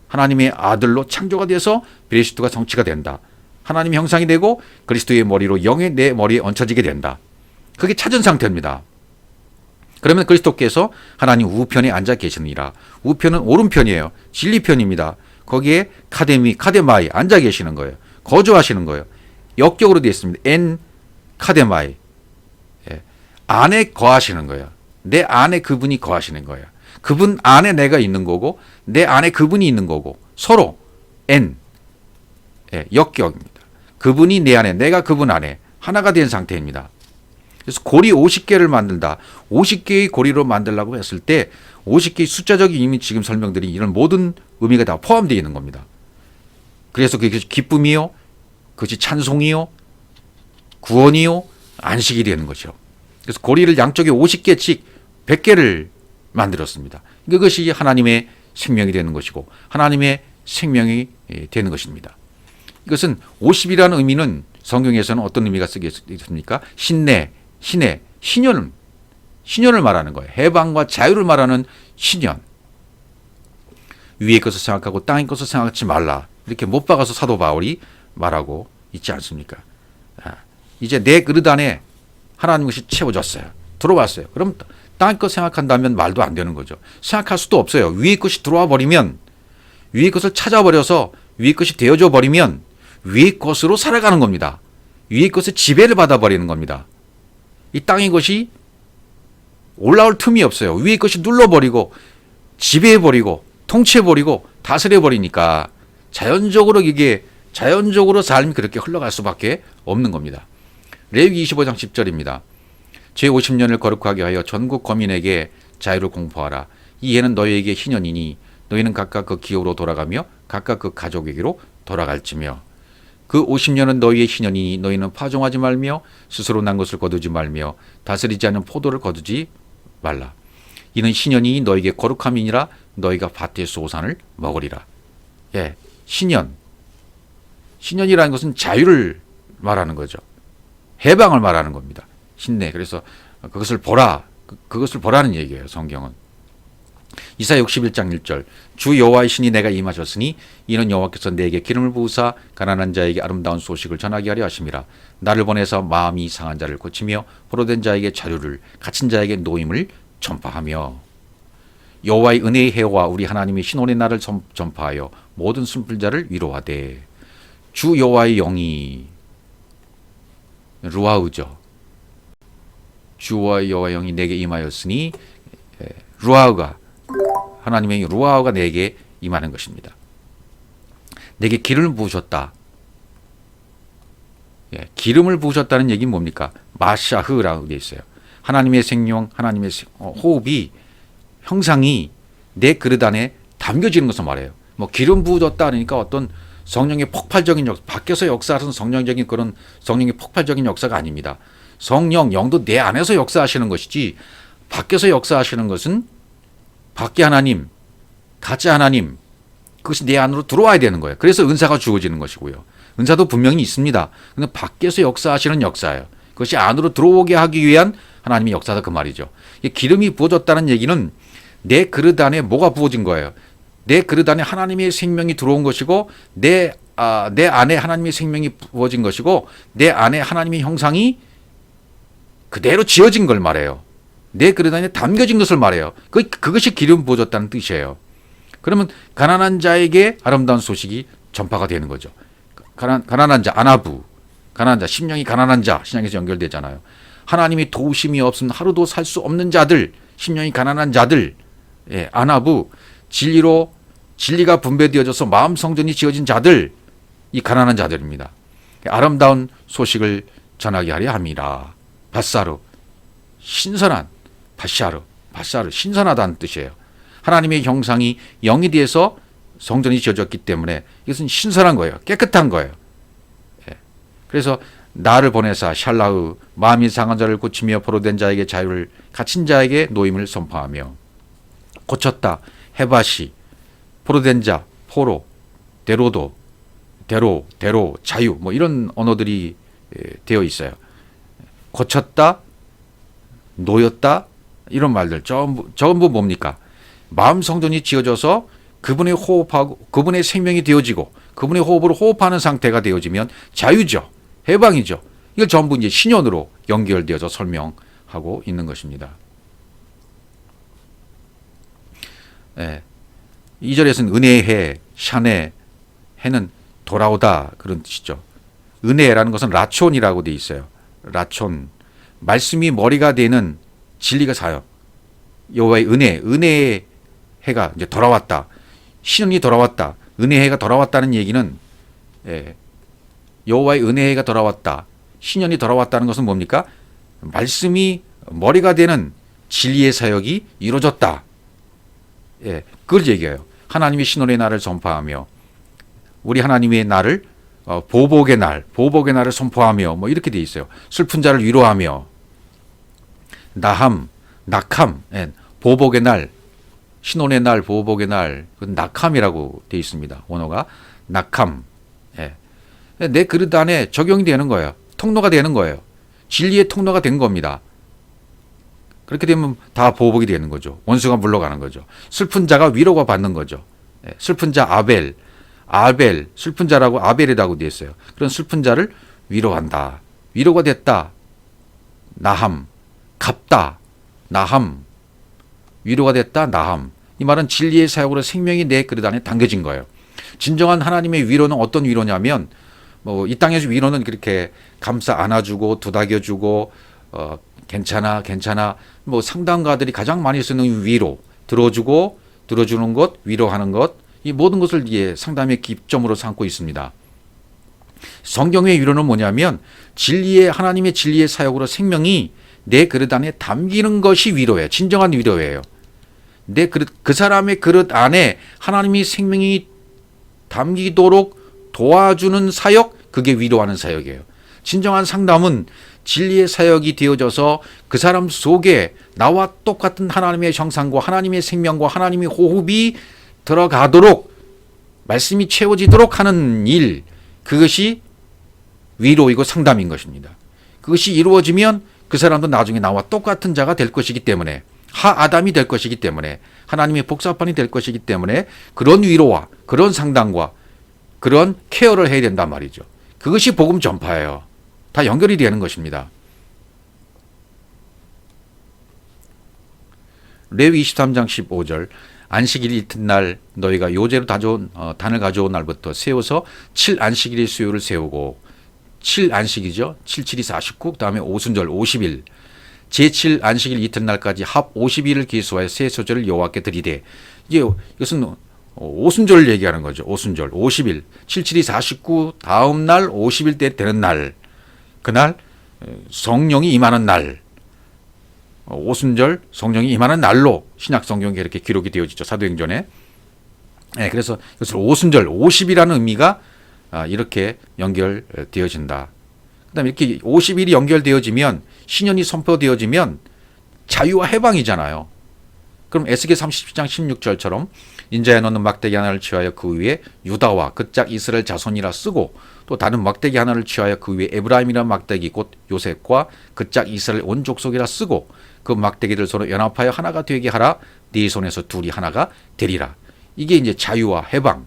S1: 하나님의 아들로 창조가 돼서 그리스도가 성취가 된다. 하나님의 형상이 되고 그리스도의 머리로 영의 내 머리에 얹혀지게 된다. 그게 찾은 상태입니다. 그러면 그리스도께서 하나님 우편에 앉아 계시느니라. 우편은 오른편이에요. 진리편입니다. 거기에 카데마이 앉아 계시는 거예요. 거주하시는 거예요. 역격으로 되어 있습니다. 엔 카데마이. 안에 거하시는 거예요. 내 안에 그분이 거하시는 거예요. 그분 안에 내가 있는 거고 내 안에 그분이 있는 거고 서로 엔 역격입니다. 그분이 내 안에 내가 그분 안에 하나가 된 상태입니다. 그래서 고리 50개를 만든다. 50개의 고리로 만들라고 했을 때 50개의 숫자적인 이미 지금 설명드린 이런 모든 의미가 다 포함되어 있는 겁니다. 그래서 그것이 기쁨이요, 그것이 찬송이요, 구원이요, 안식이 되는 것이요. 그래서 고리를 양쪽에 50개씩 100개를 만들었습니다. 그것이 하나님의 생명이 되는 것이고 하나님의 생명이 되는 것입니다. 이것은 50이라는 의미는 성경에서는 어떤 의미가 쓰겠습니까? 신내, 신의, 신년을 말하는 거예요. 해방과 자유를 말하는 신년. 위의 것을 생각하고 땅의 것을 생각하지 말라. 이렇게 못 박아서 사도 바울이 말하고 있지 않습니까? 이제 내 그릇 안에 하나님 것이 채워졌어요. 들어왔어요. 그럼 땅의 것 생각한다면 말도 안 되는 거죠. 생각할 수도 없어요. 위의 것이 들어와 버리면 위의 것을 찾아버려서 위의 것이 되어져 버리면 위의 것으로 살아가는 겁니다. 위의 것의 지배를 받아버리는 겁니다. 이 땅의 것이 올라올 틈이 없어요. 위의 것이 눌러버리고 지배해버리고 통치해버리고 다스려버리니까 자연적으로 삶이 그렇게 흘러갈 수밖에 없는 겁니다. 레위기 25장 10절입니다. 제50년을 거룩하게 하여 전국 거민에게 자유를 공포하라. 이 해는 너희에게 희년이니 너희는 각각 그 기업으로 돌아가며 각각 그 가족에게로 돌아갈지며 그 50년은 너희의 희년이니 너희는 파종하지 말며 스스로 난 것을 거두지 말며 다스리지 않은 포도를 거두지 말라. 이는 희년이 너희에게 거룩함이니라. 너희가 밭의 소산을 먹으리라. 희년. 희년이라는 것은 자유를 말하는 거죠. 해방을 말하는 겁니다. 신내. 그래서 그것을 보라. 그것을 보라는 얘기예요. 성경은. 이사야 61장 1절 주 여호와의 신이 내가 임하셨으니 이는 여호와께서 내게 기름을 부으사 가난한 자에게 아름다운 소식을 전하게 하려 하심이라. 나를 보내서 마음이 상한 자를 고치며 포로된 자에게 자유를 갇힌 자에게 노임을 전파하며 여호와의 은혜의 해와 우리 하나님의 신원의 날을 전파하여 모든 숨풀 자를 위로하되 주 여호와의 영이 루아우죠. 주와 여호와의 영이 내게 임하였으니 루아우가 하나님의 루아우가 내게 임하는 것입니다. 내게 기름을 부으셨다. 기름을 부으셨다는 얘기는 뭡니까? 마샤흐라고 되어 있어요. 하나님의 생명, 하나님의 호흡이 형상이 내 그릇 안에 담겨지는 것을 말해요. 기름 부어졌다 하니까 어떤 성령의 폭발적인 밖에서 역사하는 성령적인 그런 성령의 폭발적인 역사가 아닙니다. 성령, 영도 내 안에서 역사하시는 것이지 밖에서 역사하시는 것은 밖에 하나님, 가짜 하나님, 그것이 내 안으로 들어와야 되는 거예요. 그래서 은사가 주어지는 것이고요. 은사도 분명히 있습니다. 근데 밖에서 역사하시는 역사예요. 그것이 안으로 들어오게 하기 위한 하나님의 역사다 그 말이죠. 기름이 부어졌다는 얘기는 내 그릇 안에 뭐가 부어진 거예요. 내 그릇 안에 하나님의 생명이 들어온 것이고 내 안에 하나님의 생명이 부어진 것이고 내 안에 하나님의 형상이 그대로 지어진 걸 말해요. 내 그릇 안에 담겨진 것을 말해요. 그것이 기름 부어졌다는 뜻이에요. 그러면 가난한 자에게 아름다운 소식이 전파가 되는 거죠. 가난한 자, 아나부, 가난한 자, 심령이 가난한 자, 신약에서 연결되잖아요. 하나님이 도우심이 없으면 하루도 살 수 없는 자들, 심령이 가난한 자들, 아나부, 진리가 분배되어져서 마음 성전이 지어진 자들, 이 가난한 자들입니다. 아름다운 소식을 전하게 하려 함이라. 밧사루, 신선한, 바샤르, 신선하다는 뜻이에요. 하나님의 형상이 영이 대해서 성전이 지어졌기 때문에 이것은 신선한 거예요. 깨끗한 거예요. 그래서 나를 보내사 샬라흐 마음이 상한 자를 고치며 포로된 자에게 자유를, 갇힌 자에게 노임을 선포하며, 고쳤다 헤바시, 포로된 자 포로, 데로도 데로 자유, 뭐 이런 언어들이 되어 있어요. 고쳤다, 놓였다, 이런 말들 전부 뭡니까? 마음 성전이 지어져서 그분의 호흡하고 그분의 생명이 되어지고 그분의 호흡으로 호흡하는 상태가 되어지면 자유죠. 해방이죠. 이걸 전부 이제 신연으로 연결되어서 설명하고 있는 것입니다. 2절에서는 은혜의 해, 샤네, 해는 돌아오다 그런 뜻이죠. 은혜라는 것은 라촌이라고 되어 있어요. 라촌, 말씀이 머리가 되는 진리가 사역. 여호와의 은혜의 해가 이제 돌아왔다. 신연이 돌아왔다. 은혜의 해가 돌아왔다는 얘기는 여호와의 은혜의 해가 돌아왔다. 신연이 돌아왔다는 것은 뭡니까? 말씀이 머리가 되는 진리의 사역이 이루어졌다. 그걸 얘기해요. 하나님의 신원의 날을 선포하며, 우리 하나님의 날을 보복의 날을 선포하며, 뭐 이렇게 돼 있어요. 슬픈 자를 위로하며, 낙함, 보복의 날, 신원의 날, 보복의 날, 그건 낙함이라고 돼 있습니다. 원어가 낙함. 내 그릇 안에 적용이 되는 거예요. 통로가 되는 거예요. 진리의 통로가 된 겁니다. 그렇게 되면 다 보복이 되는 거죠. 원수가 물러가는 거죠. 슬픈 자가 위로가 받는 거죠. 슬픈 자 아벨, 슬픈 자라고 아벨이라고 되어 있어요. 그런 슬픈 자를 위로한다. 위로가 됐다. 나함, 갚다. 나함, 위로가 됐다. 나함. 이 말은 진리의 사역으로 생명이 내 그릇 안에 담겨진 거예요. 진정한 하나님의 위로는 어떤 위로냐면, 뭐 이 땅에서 위로는 그렇게 감싸 안아주고 도닥여주고 괜찮아 뭐 상담가들이 가장 많이 쓰는 위로, 들어주는 것, 위로하는 것, 이 모든 것을 상담의 기점으로 삼고 있습니다. 성경의 위로는 뭐냐면 하나님의 진리의 사역으로 생명이 내 그릇 안에 담기는 것이 위로예요. 진정한 위로예요. 내 그릇, 그 사람의 그릇 안에 하나님의 생명이 담기도록 도와주는 사역, 그게 위로하는 사역이에요. 진정한 상담은 진리의 사역이 되어져서 그 사람 속에 나와 똑같은 하나님의 형상과 하나님의 생명과 하나님의 호흡이 들어가도록, 말씀이 채워지도록 하는 일, 그것이 위로이고 상담인 것입니다. 그것이 이루어지면 그 사람도 나중에 나와 똑같은 자가 될 것이기 때문에, 하아담이 될 것이기 때문에, 하나님의 복사판이 될 것이기 때문에 그런 위로와 그런 상담과 그런 케어를 해야 된단 말이죠. 그것이 복음 전파예요. 다 연결이 되는 것입니다. 레위 23장 15절, 안식일 이튿날 너희가 요제로 단을 가져온 날부터 세워서 7안식일의 수요를 세우고, 7안식이죠. 7, 7이 49, 그 다음에 오순절 50일, 제7안식일 이튿날까지 합 50일을 기수하여 새 소절을 여호와께 드리되, 이것은 오순절을 얘기하는 거죠. 오순절 50일, 7, 7이 49, 다음 날 50일 때 되는 날, 그날 성령이 임하는 날, 오순절 성령이 임하는 날로 신약 성경에 이렇게 기록이 되어지죠. 사도행전에. 그래서 이것을 오순절 50이라는 의미가 이렇게 연결되어진다. 그다음에 이렇게 50일이 연결되어지면, 신년이 선포되어지면 자유와 해방이잖아요. 그럼 에스겔 37장 16절처럼 인자에 넣는 막대기 하나를 취하여 그 위에 유다와 그 짝 이스라엘 자손이라 쓰고, 또 다른 막대기 하나를 취하여 그 위에 에브라임이라는 막대기 곧 요셉과 그 짝 이스라엘 온 족속이라 쓰고, 그 막대기들 서로 연합하여 하나가 되게 하라. 네 손에서 둘이 하나가 되리라. 이게 이제 자유와 해방,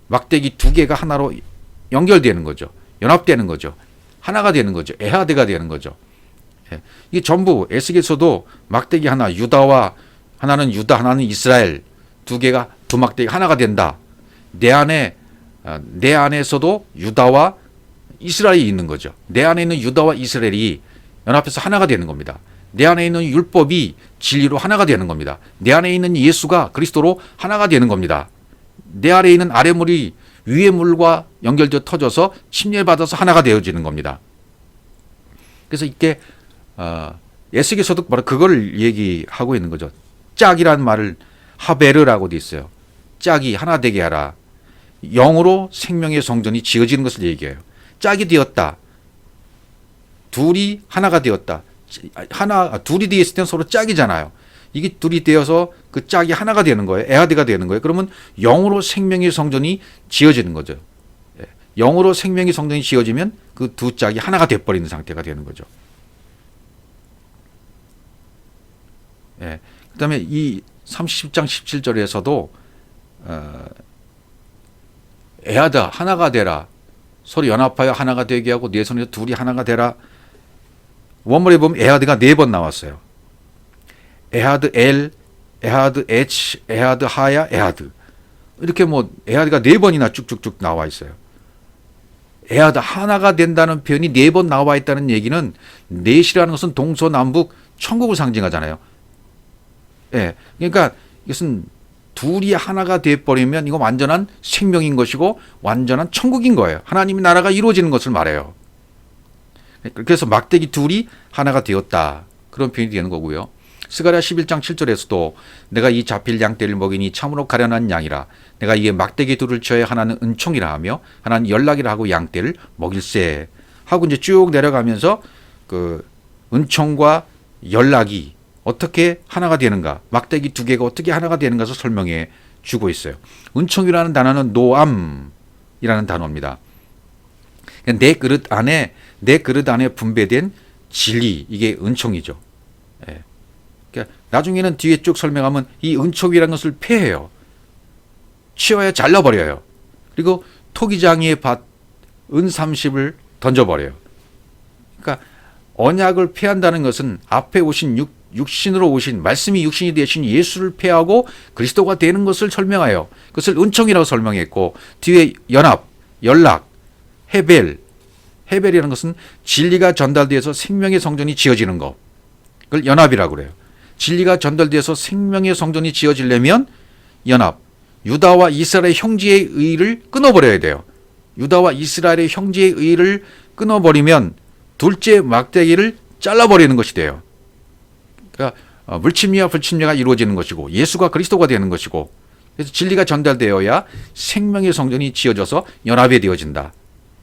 S1: 막대기 두 개가 하나로 연결되는 거죠. 연합되는 거죠. 하나가 되는 거죠. 에하드가 되는 거죠. 이게 전부 에스겔서도 막대기 하나, 유다와 하나는 유다, 하나는 이스라엘, 두 막대기 하나가 된다. 내 안에서도 유다와 이스라엘이 있는 거죠. 내 안에 있는 유다와 이스라엘이 연합해서 하나가 되는 겁니다. 내 안에 있는 율법이 진리로 하나가 되는 겁니다. 내 안에 있는 예수가 그리스도로 하나가 되는 겁니다. 내 안에 있는 아래물이 위의 물과 연결되어 터져서 침례받아서 하나가 되어지는 겁니다. 그래서 이게 에스겔서도 바로 그걸 얘기하고 있는 거죠. 짝이란 말을 하베르라고 돼 있어요. 짝이 하나 되게 하라. 영으로 생명의 성전이 지어지는 것을 얘기해요. 짝이 되었다. 둘이 하나가 되었다. 둘이 되어 있을 때는 서로 짝이잖아요. 이게 둘이 되어서 그 짝이 하나가 되는 거예요. 에하드가 되는 거예요. 그러면 영으로 생명의 성전이 지어지는 거죠. 영으로 생명의 성전이 지어지면 그 두 짝이 하나가 돼버리는 상태가 되는 거죠. 그 다음에 이 30장 17절에서도 에하드 하나가 되라. 서로 연합하여 하나가 되게 하고 네 손에서 둘이 하나가 되라. 원문에 보면 에하드가 4번 나왔어요. 에하드 엘, 에하드 에치, 에하드 하야, 에하드. 이렇게 뭐 에하드가 4번이나 쭉쭉쭉 나와 있어요. 에하드 하나가 된다는 표현이 4번 나와 있다는 얘기는 넷이라는 것은 동서남북 천국을 상징하잖아요. 그러니까 이것은 둘이 하나가 돼버리면 이거 완전한 생명인 것이고 완전한 천국인 거예요. 하나님의 나라가 이루어지는 것을 말해요. 그래서 막대기 둘이 하나가 되었다. 그런 표현이 되는 거고요. 스가랴 11장 7절에서도 내가 이 잡힐 양떼를 먹이니 참으로 가련한 양이라. 내가 이에 막대기 둘을 쳐야 하나는 은총이라 하며 하나는 연락이라 하고 양떼를 먹일세. 하고 이제 쭉 내려가면서 그 은총과 연락이 어떻게 하나가 되는가, 막대기 2개가 어떻게 하나가 되는 것을 설명해 주고 있어요. 은총이라는 단어는 노암이라는 단어입니다. 내 그릇 안에 분배된 진리, 이게 은총이죠. 그러니까 나중에는 뒤에 쭉 설명하면 이 은총이라는 것을 폐해요. 치워야 잘라버려요. 그리고 토기장이의 밭 은30을 던져버려요. 그러니까 언약을 폐한다는 것은 앞에 오신 육신으로 오신 말씀이 육신이 되신 예수를 폐하고 그리스도가 되는 것을 설명하여 그것을 은총이라고 설명했고, 뒤에 연합, 연락, 헤벨이라는 것은 진리가 전달되어서 생명의 성전이 지어지는 것, 그걸 연합이라고 그래요. 진리가 전달되어서 생명의 성전이 지어지려면 연합, 유다와 이스라엘의 형제의 의를 끊어버려야 돼요. 유다와 이스라엘의 형제의 의를 끊어버리면 둘째 막대기를 잘라버리는 것이 돼요. 그러니까 물침례와 불침례가 이루어지는 것이고 예수가 그리스도가 되는 것이고, 그래서 진리가 전달되어야 생명의 성전이 지어져서 연합이 되어진다.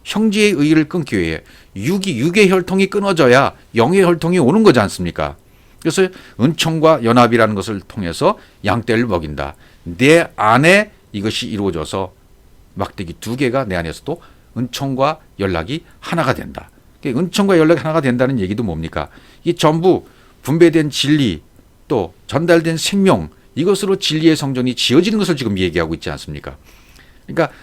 S1: 형제의 의를 끊기 위해 육의 혈통이 끊어져야 영의 혈통이 오는 거지 않습니까? 그래서 은총과 연합이라는 것을 통해서 양떼를 먹인다. 내 안에 이것이 이루어져서 막대기 2개가 내 안에서도 은총과 연락이 하나가 된다. 은총과 연락이 하나가 된다는 얘기도 뭡니까? 이 전부 분배된 진리, 또 전달된 생명, 이것으로 진리의 성전이 지어지는 것을 지금 얘기하고 있지 않습니까? 그러니까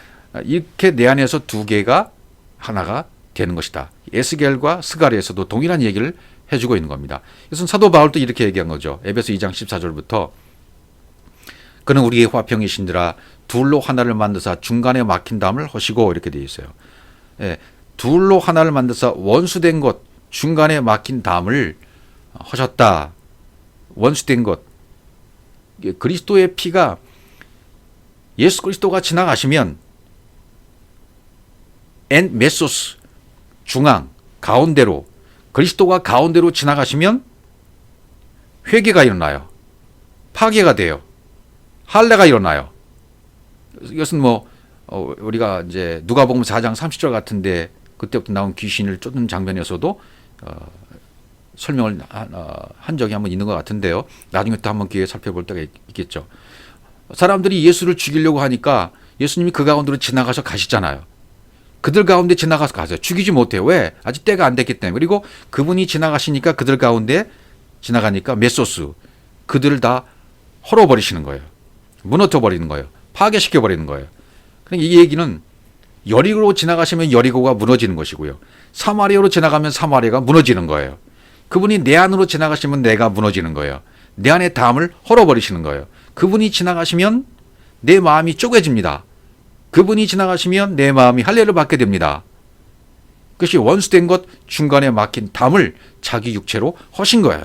S1: 이렇게 내 안에서 2개가 하나가 되는 것이다. 에스겔과 스가랴에서도 동일한 얘기를 해주고 있는 겁니다. 이것은 사도 바울도 이렇게 얘기한 거죠. 에베소 2장 14절부터 그는 우리의 화평이신들아 둘로 하나를 만드사 중간에 막힌 담을 허시고, 이렇게 되어 있어요. 둘로 하나를 만드사 원수된 것, 중간에 막힌 담을 하셨다. 원수된 것. 그리스도의 피가, 예수 그리스도가 지나가시면 엔 메소스, 중앙, 가운데로, 그리스도가 가운데로 지나가시면 회개가 일어나요. 파괴가 돼요. 할례가 일어나요. 이것은 뭐 우리가 이제 누가복음 4장 30절 같은데 그때부터 나온 귀신을 쫓는 장면에서도 설명을 한 적이 한번 있는 것 같은데요. 나중에 또 한번 기회에 살펴볼 때가 있겠죠. 사람들이 예수를 죽이려고 하니까 예수님이 그 가운데로 지나가서 가시잖아요. 그들 가운데 지나가서 가세요. 죽이지 못해요. 왜? 아직 때가 안 됐기 때문에. 그리고 그분이 지나가시니까 그들 가운데 지나가니까 메소스, 그들을 다 헐어버리시는 거예요. 무너뜨려버리는 거예요. 파괴시켜버리는 거예요. 그러니까 이 얘기는 여리고로 지나가시면 여리고가 무너지는 것이고요. 사마리아로 지나가면 사마리아가 무너지는 거예요. 그분이 내 안으로 지나가시면 내가 무너지는 거예요. 내 안의 담을 헐어버리시는 거예요. 그분이 지나가시면 내 마음이 쪼개집니다. 그분이 지나가시면 내 마음이 할례를 받게 됩니다. 그것이 원수된 것, 중간에 막힌 담을 자기 육체로 허신 거예요.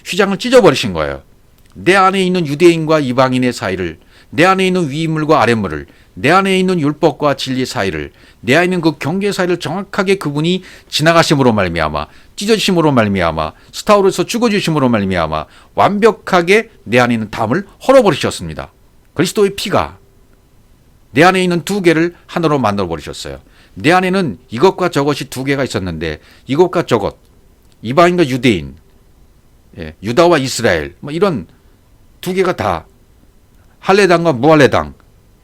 S1: 휘장을 찢어버리신 거예요. 내 안에 있는 유대인과 이방인의 사이를, 내 안에 있는 위물과 아랫물을, 내 안에 있는 율법과 진리 사이를, 내 안에 있는 그 경계 사이를 정확하게 그분이 지나가심으로 말미암아, 찢어지심으로 말미암아, 스타우로서 죽어주심으로 말미암아 완벽하게 내 안에 있는 담을 헐어버리셨습니다. 그리스도의 피가 내 안에 있는 두 개를 하나로 만들어 버리셨어요. 내 안에는 이것과 저것이 두 개가 있었는데 이것과 저것, 이방인과 유대인, 유다와 이스라엘, 뭐 이런 두 개가 다 할례당과 무할례당,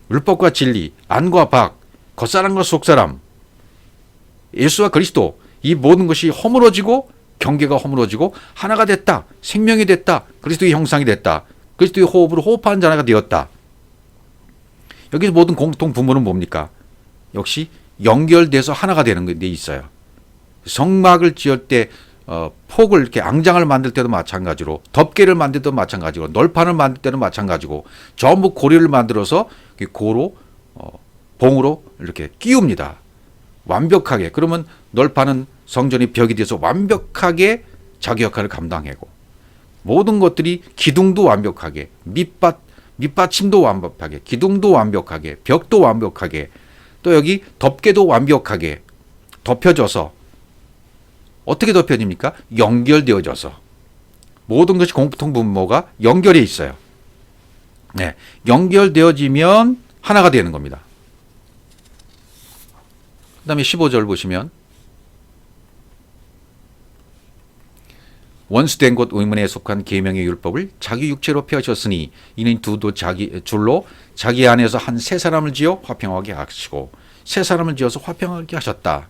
S1: 율법과 진리, 안과 박, 겉사람과 속사람, 예수와 그리스도, 이 모든 것이 허물어지고 경계가 허물어지고 하나가 됐다. 생명이 됐다. 그리스도의 형상이 됐다. 그리스도의 호흡으로 호흡하는 자가 되었다. 여기서 모든 공통 부분은 뭡니까? 역시 연결돼서 하나가 되는 데 있어요. 성막을 지을 때 폭을 이렇게 앙장을 만들 때도 마찬가지로, 덮개를 만들 때도 마찬가지로, 널판을 만들 때도 마찬가지고, 전부 고리를 만들어서 고로 봉으로 이렇게 끼웁니다. 완벽하게. 그러면 널판은 성전의 벽이 돼서 완벽하게 자기 역할을 감당하고, 모든 것들이 기둥도 완벽하게, 밑받침도 완벽하게, 기둥도 완벽하게, 벽도 완벽하게, 또 여기 덮개도 완벽하게 덮여져서, 어떻게 덮여집니까? 연결되어져서. 모든 것이 공통 분모가 연결해 있어요. 네, 연결되어지면 하나가 되는 겁니다. 그 다음에 15절 보시면, 원수된 것 의문에 속한 계명의 율법을 자기 육체로 펴셨으니 이는 두도 줄로 자기 안에서 한 세 사람을 지어 화평하게 하시고 세 사람을 지어서 화평하게 하셨다.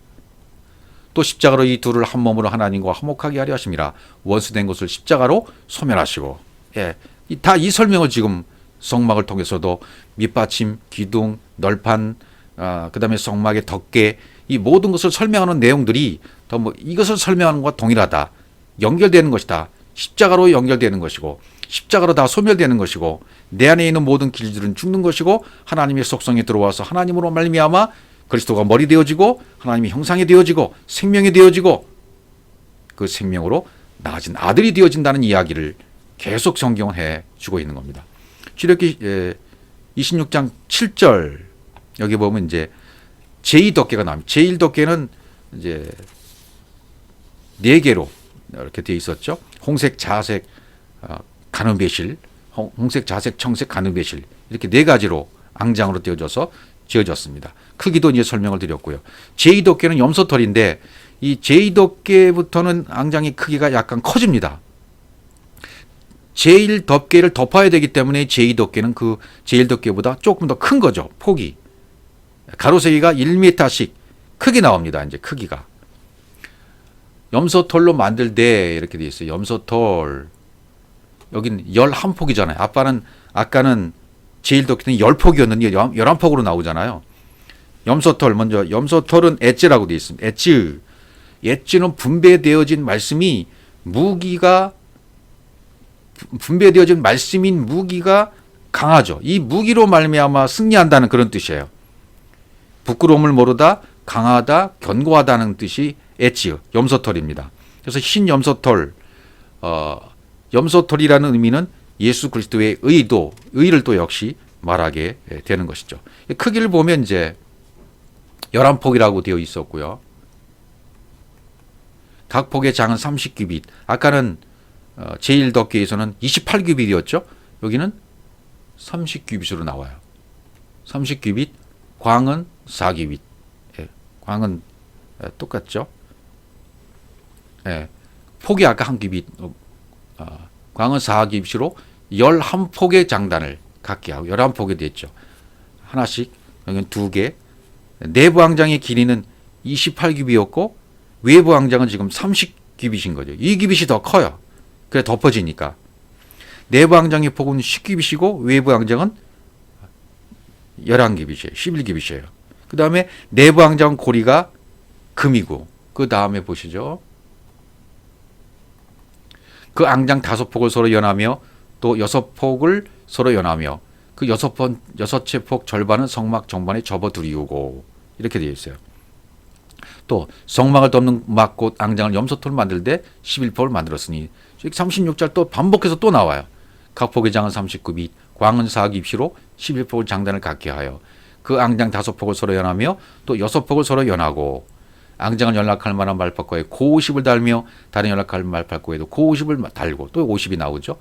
S1: 또 십자가로 이 둘을 한 몸으로 하나님과 화목하게 하려 하심이라. 원수된 것을 십자가로 소멸하시고. 다 이 설명을 지금 성막을 통해서도 밑받침, 기둥, 널판, 그 다음에 성막의 덮개, 이 모든 것을 설명하는 내용들이 이것을 설명하는 것과 동일하다. 연결되는 것이다. 십자가로 연결되는 것이고, 십자가로 다 소멸되는 것이고, 내 안에 있는 모든 길들은 죽는 것이고, 하나님의 속성에 들어와서 하나님으로 말미암아 그리스도가 머리 되어지고, 하나님의 형상이 되어지고, 생명이 되어지고, 그 생명으로 나아진 아들이 되어진다는 이야기를 계속 성경은 해주고 있는 겁니다. 출애굽기 26장 7절 여기 보면 이제 제2덮개가 나옵니다. 제1덮개는 이제 4개로 이렇게 되어 있었죠. 홍색, 자색, 가늠배실, 홍색, 자색, 청색, 가늠배실, 이렇게 4가지로 앙장으로 떼어져서 지어졌습니다. 크기도 이제 설명을 드렸고요. 제2덮개는 염소털인데 이 제2덮개부터는 앙장의 크기가 약간 커집니다. 제1덮개를 덮어야 되기 때문에 제2덮개는 그 제1덮개보다 조금 더 큰 거죠. 폭이. 가로세기가 1m씩 크게 나옵니다. 이제 크기가. 염소털로 만들 때 이렇게 되어 있어요. 염소털. 여긴 11폭이잖아요. 아까는 제1덮개는 10폭이었는데 11폭으로 나오잖아요. 염소털 먼저, 염소털은 엣지라고 되어 있습니다. 엣지는 분배되어진 말씀이 분배되어진 말씀인 무기가 강하죠. 이 무기로 말미암아 승리한다는 그런 뜻이에요. 부끄러움을 모르다, 강하다, 견고하다는 뜻이 엣지, 염소털입니다. 그래서 흰 염소털, 염소털이라는 의미는 예수 그리스도의 의를 또 역시 말하게 되는 것이죠. 크기를 보면 이제 11폭이라고 되어 있었고요. 각 폭의 장은 30규빗. 아까는 제1덮개에서는 28규빗이었죠. 여기는 30규빗으로 나와요. 30규빗, 광은 4규빗. 광은 똑같죠. 폭이 아까 1규빗, 광은 4규빗으로 11폭의 장단을 갖게 하고 11폭이 됐죠. 하나씩, 여기는 2개. 내부 앙장의 길이는 28규빗이었고 외부 앙장은 지금 30규빗인 거죠. 이 규빗이 더 커요. 그래 덮어지니까. 내부 앙장의 폭은 10규빗이고 외부 앙장은 11규빗이에요. 11규빗이에요. 그 다음에 내부 앙장 고리가 금이고, 그 다음에 보시죠. 그 앙장 5폭을 서로 연하며 또 6폭을 서로 연하며 그 6채 폭 절반은 성막 정반에 접어두리우고, 이렇게 되어 있어요. 또 성막을 덮는 막곧 앙장을 염소털로 만들 때 11폭을 만들었으니 36절 또 반복해서 또 나와요. 각 폭의 장은 39빗, 광은 4규빗으로 11폭을 장단을 갖게 하여 그 앙장 5폭을 서로 연하며 또 6폭을 서로 연하고 앙장을 연락할 만한 말팔코에 고50을 달며 다른 연락할 말팔코에도 고50을 달고 또 50이 나오죠.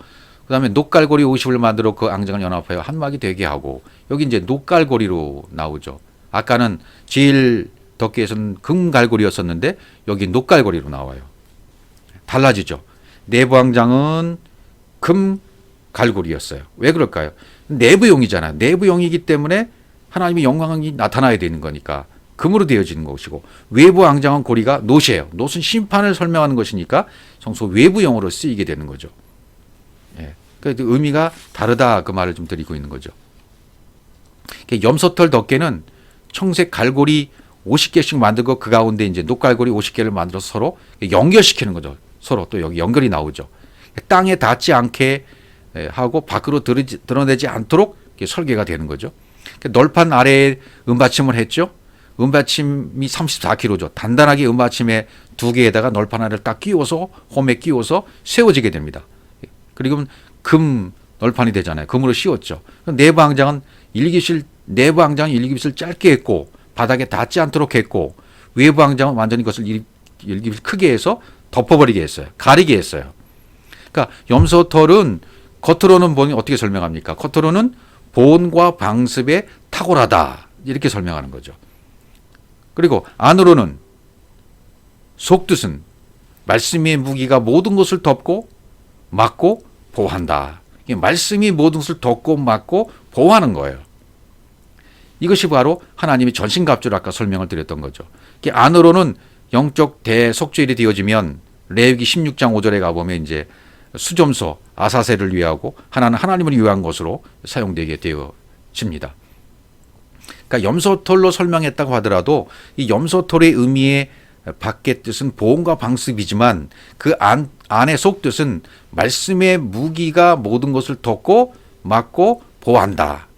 S1: 그 다음에 녹갈고리 50을 만들어 그 앙장을 연합하여 한 막이 되게 하고 여기 이제 녹갈고리로 나오죠. 아까는 제일 덮개에서는 금갈고리였었는데 여기 녹갈고리로 나와요. 달라지죠. 내부 앙장은 금갈고리였어요. 왜 그럴까요? 내부용이잖아요. 내부용이기 때문에 하나님의 영광이 나타나야 되는 거니까 금으로 되어지는 것이고 외부 앙장은 고리가 놋이에요. 놋은 심판을 설명하는 것이니까 성소 외부용으로 쓰이게 되는 거죠. 예. 그러니까 의미가 다르다 그 말을 좀 드리고 있는 거죠. 염소털 덮개는 청색 갈고리 50개씩 만들고 그 가운데 이제 녹갈고리 50개를 만들어서 서로 연결시키는 거죠. 서로 또 여기 연결이 나오죠. 땅에 닿지 않게 하고 밖으로 드러내지 않도록 설계가 되는 거죠. 널판 아래에 은받침을 했죠. 은받침이 34kg죠. 단단하게 은받침에 두 개에다가 널판 아래를 딱 끼워서 홈에 끼워서 세워지게 됩니다. 그리고 금 널판이 되잖아요. 금으로 씌웠죠. 내부 앙장은 내부 앙장은 일기빗을 짧게 했고 바닥에 닿지 않도록 했고 외부 앙장은 완전히 그것을 일기빗 크게 해서 덮어버리게 했어요. 가리게 했어요. 그러니까 염소털은 겉으로는 보니 어떻게 설명합니까? 겉으로는 보온과 방습에 탁월하다 이렇게 설명하는 거죠. 그리고 안으로는 속뜻은 말씀의 무기가 모든 것을 덮고 막고 보호한다. 말씀이 모든 것을 덮고 막고 보호하는 거예요. 이것이 바로 하나님의 전신갑주를 아까 설명을 드렸던 거죠. 안으로는 영적 대속죄일이 되어지면 레위기 16장 5절에 가보면 이제 수점소 아사셀을 위하고 하나는 하나님을 위한 것으로 사용되게 되어집니다. 그러니까 염소털로 설명했다고 하더라도 이 염소털의 의미의 밖의 뜻은 보온과 방습이지만 그 안의 속뜻은 말씀의 무기가 모든 것을 덮고 막고 보호한다.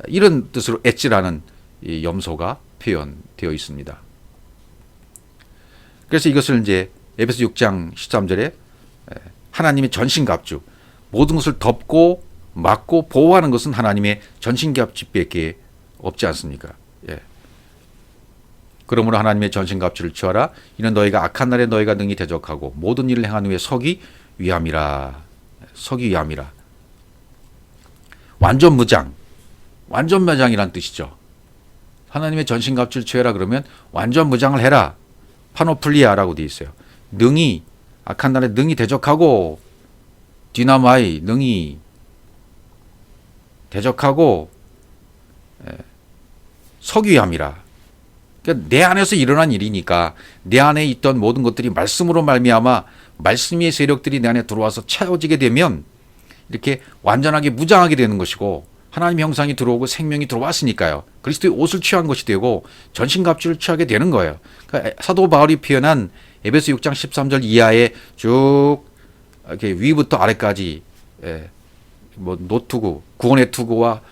S1: 이런 뜻으로 엣지라는 이 염소가 표현되어 있습니다. 그래서 이것을 이제 에베소 6장 13절에 하나님의 전신갑주, 모든 것을 덮고 막고 보호하는 것은 하나님의 전신갑주밖에 없지 않습니까? 예. 그러므로 하나님의 전신갑주를 취하라. 이는 너희가 악한 날에 너희가 능히 대적하고 모든 일을 행한 후에 서기 위함이라. 서기 위함이라. 완전 무장, 완전 무장이란 뜻이죠. 하나님의 전신갑주를 취해라 그러면 완전 무장을 해라. 파노플리아라고 되어 있어요. 능히 악한 날에 능히 대적하고 디나마이 능히 대적하고 서기 위함이라. 그러니까 내 안에서 일어난 일이니까 내 안에 있던 모든 것들이 말씀으로 말미암아 말씀의 세력들이 내 안에 들어와서 채워지게 되면 이렇게 완전하게 무장하게 되는 것이고 하나님의 형상이 들어오고 생명이 들어왔으니까요. 그리스도의 옷을 취한 것이 되고 전신갑주를 취하게 되는 거예요. 그러니까 사도 바울이 표현한 에베소 6장 13절 이하에 쭉 이렇게 위부터 아래까지 뭐 노투구, 구원의 투구와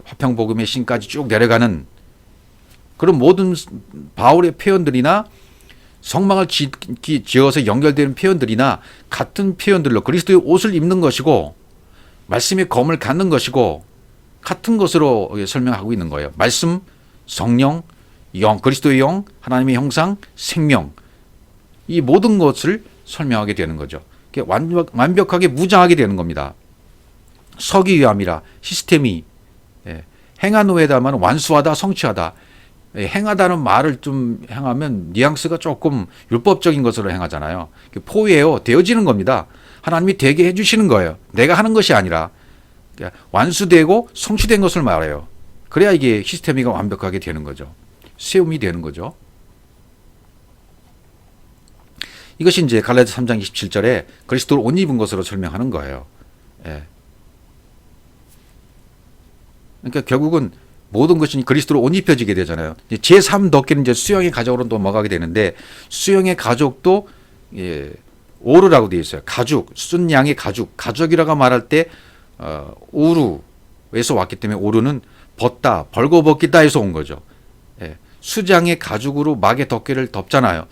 S1: 화평복음의 신까지 쭉 내려가는 그런 모든 바울의 표현들이나 성막을 지어서 연결되는 표현들이나 같은 표현들로 그리스도의 옷을 입는 것이고 말씀의 검을 갖는 것이고 같은 것으로 설명하고 있는 거예요. 말씀, 성령, 영, 그리스도의 영, 하나님의 형상, 생명 이 모든 것을 설명하게 되는 거죠. 완벽하게 무장하게 되는 겁니다. 서기 위함이라 시스템이 행한 후에다만 완수하다, 성취하다. 행하다는 말을 좀 행하면 뉘앙스가 조금 율법적인 것으로 행하잖아요. 포위해요. 되어지는 겁니다. 하나님이 되게 해주시는 거예요. 내가 하는 것이 아니라 완수되고 성취된 것을 말해요. 그래야 이게 시스템이가 완벽하게 되는 거죠. 세움이 되는 거죠. 이것이 이제 갈라디아 3장 27절에 그리스도를 옷 입은 것으로 설명하는 거예요. 예. 그러니까 결국은 모든 것이 그리스도로 옷 입혀지게 되잖아요. 제3 덮개는 이제 수영의 가족으로 넘어가게 되는데 수영의 가족도 오르라고 되어 있어요. 가죽, 순 양의 가죽이라고 말할 때 우루에서 왔기 때문에 오르는 벗다, 벌거벗기다 해서 온 거죠. 수장의 가죽으로 막의 덮개를 덮잖아요.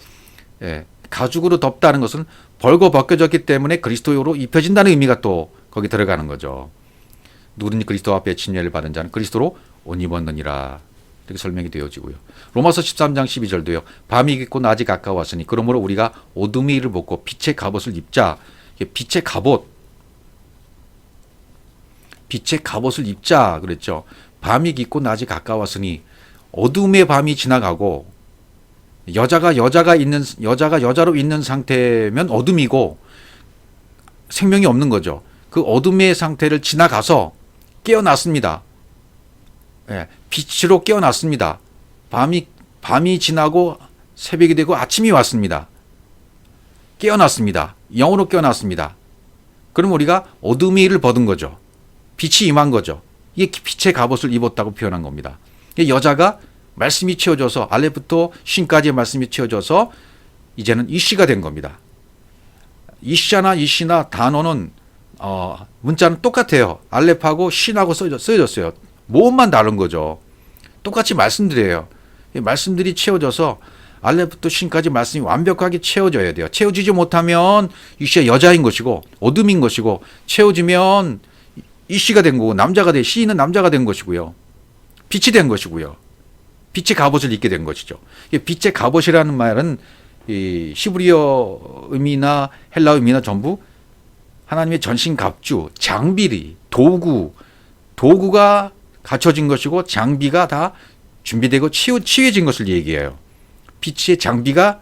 S1: 가죽으로 덮다는 것은 벌거벗겨졌기 때문에 그리스도로 입혀진다는 의미가 또 거기 들어가는 거죠. 누구든지 그리스도 앞에 침례를 받은 자는 그리스도로 옷 입었느니라. 이렇게 설명이 되어지고요. 로마서 13장 12절도요. 밤이 깊고 낮이 가까웠으니 그러므로 우리가 어둠의 일을 벗고 빛의 갑옷을 입자. 빛의 갑옷. 빛의 갑옷을 입자 그랬죠. 밤이 깊고 낮이 가까웠으니 어둠의 밤이 지나가고 여자가 여자로 있는 상태면 어둠이고 생명이 없는 거죠. 그 어둠의 상태를 지나가서 깨어났습니다. 예, 빛으로 깨어났습니다. 밤이 지나고 새벽이 되고 아침이 왔습니다. 깨어났습니다. 영으로 깨어났습니다. 그럼 우리가 어둠의 일을 벗은 거죠. 빛이 임한 거죠. 이게 빛의 갑옷을 입었다고 표현한 겁니다. 여자가 말씀이 채워져서 알렙부터 쉰까지의 말씀이 채워져서 이제는 이씨가 된 겁니다. 이샤나 이시나 단어는 문자는 똑같아요. 알렙하고 쉰하고 써졌어요. 모음만 다른 거죠. 똑같이 말씀드려요. 말씀들이 채워져서 알렙부터 쉰까지 말씀이 완벽하게 채워져야 돼요. 채워지지 못하면 이씨가 여자인 것이고 어둠인 것이고 채워지면 이씨가 된 거고 씨는 남자가 된 것이고요. 빛이 된 것이고요. 빛의 갑옷을 입게 된 것이죠. 빛의 갑옷이라는 말은 이 히브리어 의미나 헬라 의미나 전부 하나님의 전신 갑주, 장비, 도구가 갖춰진 것이고 장비가 다 준비되고 치유해진 것을 얘기해요. 빛의 장비가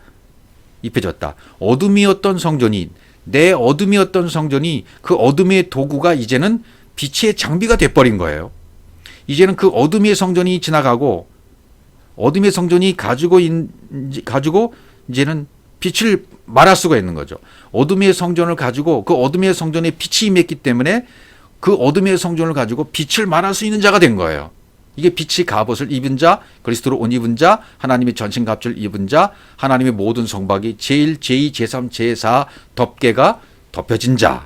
S1: 입혀졌다. 어둠이었던 성전이 내 어둠이었던 성전이 그 어둠의 도구가 이제는 빛의 장비가 돼버린 거예요. 이제는 그 어둠의 성전이 지나가고 어둠의 성전이 가지고 이제는 빛을 말할 수가 있는 거죠. 어둠의 성전을 가지고 그 어둠의 성전에 빛이 임했기 때문에 그 어둠의 성전을 가지고 빛을 말할 수 있는 자가 된 거예요. 이게 빛의 갑옷을 입은 자, 그리스도로 옷 입은 자, 하나님의 전신갑주를 입은 자, 하나님의 모든 성박이 제1, 제2, 제3, 제4 덮개가 덮여진 자로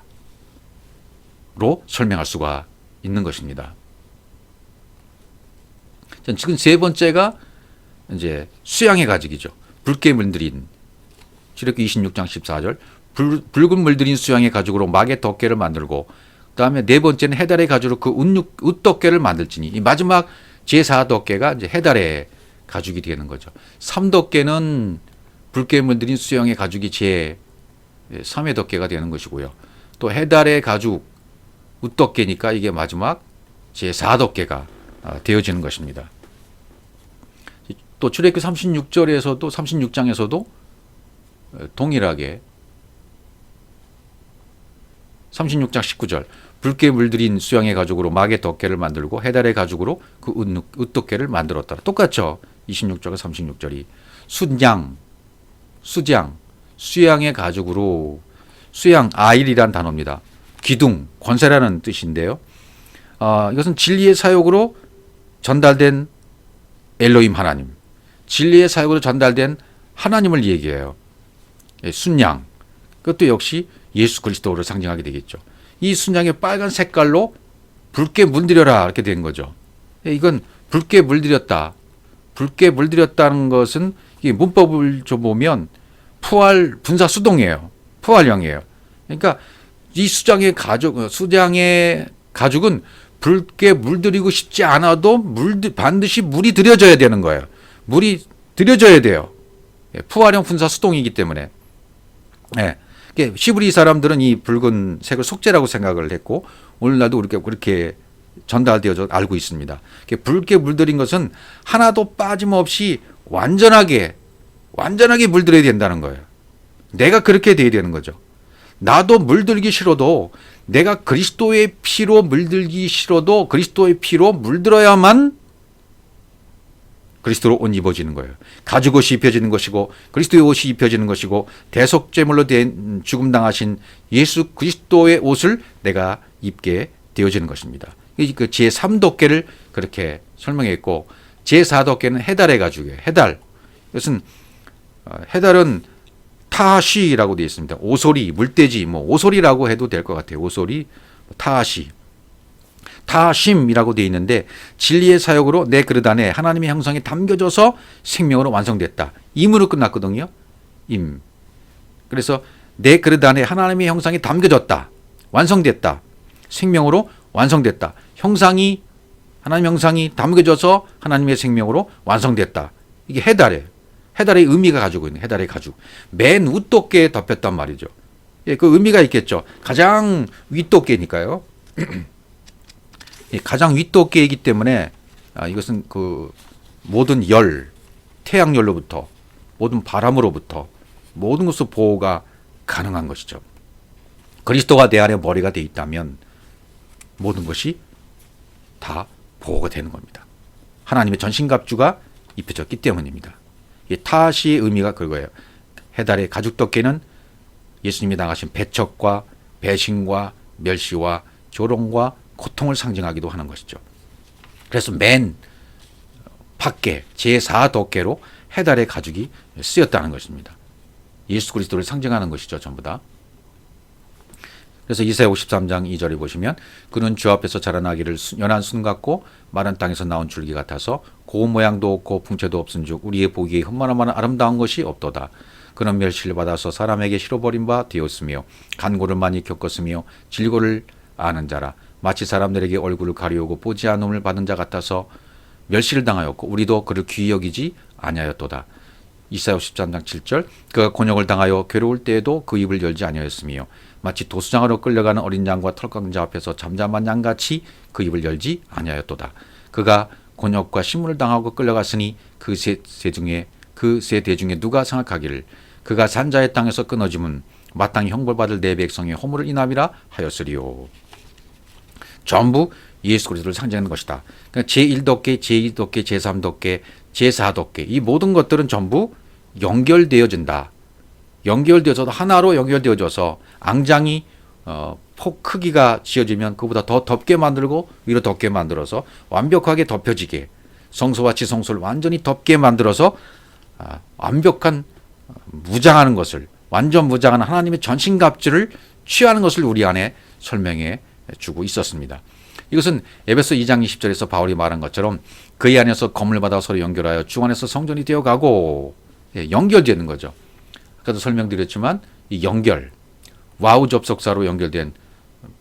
S1: 설명할 수가 있는 것입니다. 지금 세 번째가 이제 수양의 가죽이죠. 붉게 물들인 출애굽기 26장 14절 붉은 물들인 수양의 가죽으로 막의 덮개를 만들고 그다음에 네 번째는 해달의 가죽으로 그 웃덮개를 만들지니 이 마지막 제4 덮개가 이제 해달의 가죽이 되는 거죠. 3덮개는 붉게 물들인 수양의 가죽이 제3의 덮개가 되는 것이고요. 또 해달의 가죽 웃덮개니까 이게 마지막 제4 덮개가 되어지는 것입니다. 또 출애굽기 36장에서도 동일하게 36장 19절 붉게 물들인 수양의 가죽으로 막의 덮개를 만들고 해달의 가죽으로 그 웃덮개를 만들었다. 똑같죠. 26절과 36절이 수양의 가죽으로 수양 아일이란 단어입니다. 기둥, 권세라는 뜻인데요. 이것은 진리의 사역으로 전달된 엘로힘 하나님, 진리의 사역으로 전달된 하나님을 얘기해요. 순양, 그것도 역시 예수 그리스도를 상징하게 되겠죠. 이 순양의 빨간 색깔로 붉게 물들여라 이렇게 된 거죠. 이건 붉게 물들였다. 붉게 물들였다는 것은 이 문법을 좀 보면 푸알 분사 수동이에요. 푸알형이에요. 그러니까 이 수장의 가죽은 붉게 물들이고 싶지 않아도 반드시 물이 들여져야 되는 거예요. 물이 들여져야 돼요. 푸알형 분사 수동이기 때문에. 히브리 사람들은 이 붉은 색을 속죄라고 생각을 했고 오늘날도 우리가 그렇게 전달되어져 알고 있습니다. 붉게 물들인 것은 하나도 빠짐없이 완전하게 물들여야 된다는 거예요. 내가 그렇게 돼야 되는 거죠. 나도 물들기 싫어도 내가 그리스도의 피로 물들기 싫어도 그리스도의 피로 물들어야만 그리스도로 옷 입어지는 거예요. 가죽옷이 입혀지는 것이고 그리스도의 옷이 입혀지는 것이고 대속죄물로 된 죽음당하신 예수 그리스도의 옷을 내가 입게 되어지는 것입니다. 그 제3덮개를 그렇게 설명했고 제4덮개는 해달의 가죽이에요. 해달. 이것은 해달은 타시라고 되어 있습니다. 오소리, 물돼지, 오소리라고 해도 될 것 같아요. 오소리, 타시. 타심이라고 되어 있는데 진리의 사역으로 내 그릇 안에 하나님의 형상이 담겨져서 생명으로 완성됐다. 임으로 끝났거든요. 임. 그래서 내 그릇 안에 하나님의 형상이 담겨졌다. 완성됐다. 생명으로 완성됐다. 형상이 하나님 형상이 담겨져서 하나님의 생명으로 완성됐다. 이게 해달의 의미가 가지고 있는 해달의 가죽. 맨 윗도끼에 덮였단 말이죠. 예, 그 의미가 있겠죠. 가장 윗도끼니까요. 가장 윗도끼이기 때문에 이것은 그 모든 열, 태양열로부터 모든 바람으로부터 모든 것으로 보호가 가능한 것이죠. 그리스도가 내 안에 머리가 돼 있다면 모든 것이 다 보호가 되는 겁니다. 하나님의 전신갑주가 입혀졌기 때문입니다. 이 타시의 의미가 그거예요. 해달의 가죽덮개는 예수님이 당하신 배척과 배신과 멸시와 조롱과 고통을 상징하기도 하는 것이죠. 그래서 맨 밖에 제4덮개로 해달의 가죽이 쓰였다는 것입니다. 예수 그리스도를 상징하는 것이죠. 전부 다. 그래서 이사야 53장 2절에 보시면 그는 주 앞에서 자라나기를 연한 순 같고 마른 땅에서 나온 줄기 같아서 고운 모양도 없고 풍채도 없은즉 우리의 보기에 흠만한 아름다운 것이 없도다. 그는 멸시를 받아서 사람에게 실어버린 바 되었으며 간고를 많이 겪었으며 질고를 아는 자라. 마치 사람들에게 얼굴을 가리우고 보지 않음을 받은 자 같아서 멸시를 당하였고 우리도 그를 귀히 여기지 아니하였도다. 이사야 53장 7절 그가 곤욕을 당하여 괴로울 때에도 그 입을 열지 아니하였으며 마치 도수장으로 끌려가는 어린 양과 털강자 앞에서 잠잠한 양같이 그 입을 열지 아니하였도다. 그가 곤욕과 신문을 당하고 끌려갔으니 그 세 대중에 누가 생각하기를 그가 산자의 땅에서 끊어짐은 마땅히 형벌받을 내 백성의 허물을 인함이라 하였으리요. 전부 예수 그리스도를 상징하는 것이다. 그러니까 제1덮개, 제2덮개, 제3덮개, 제4덮개 이 모든 것들은 전부 연결되어진다. 연결되어서 하나로 연결되어져서 앙장이 폭 크기가 지어지면 그보다 더 덮게 만들고 위로 덮게 만들어서 완벽하게 덮여지게 성소와 지성소를 완전히 덮게 만들어서 완벽한 무장하는 것을 완전 무장하는 하나님의 전신갑주를 취하는 것을 우리 안에 설명해 주고 있었습니다. 이것은 에베소 2장 20절에서 바울이 말한 것처럼 그의 안에서 검을 받아 서로 연결하여 주 안에서 성전이 되어가고 연결되는 거죠. 아까도 설명드렸지만 이 연결 와우 접속사로 연결된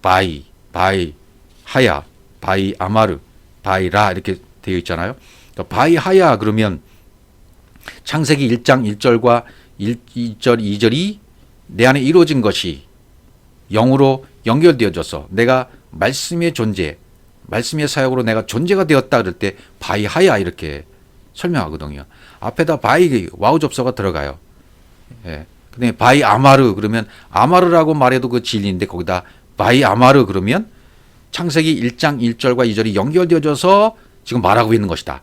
S1: 바이, 하야, 바이 아마르, 바이라 이렇게 되어 있잖아요. 그러니까 바이 하야 그러면 창세기 1장 1절과 1절 2절이 내 안에 이루어진 것이 영으로 연결되어져서 내가 말씀의 존재, 말씀의 사역으로 내가 존재가 되었다 그럴 때 바이 하야 이렇게 설명하거든요. 앞에다 바이 와우 접속가 들어가요. 예. 근데 바이 아마르 그러면 아마르라고 말해도 그 진리인데 거기다 바이 아마르 그러면 창세기 1장 1절과 2절이 연결되어져서 지금 말하고 있는 것이다.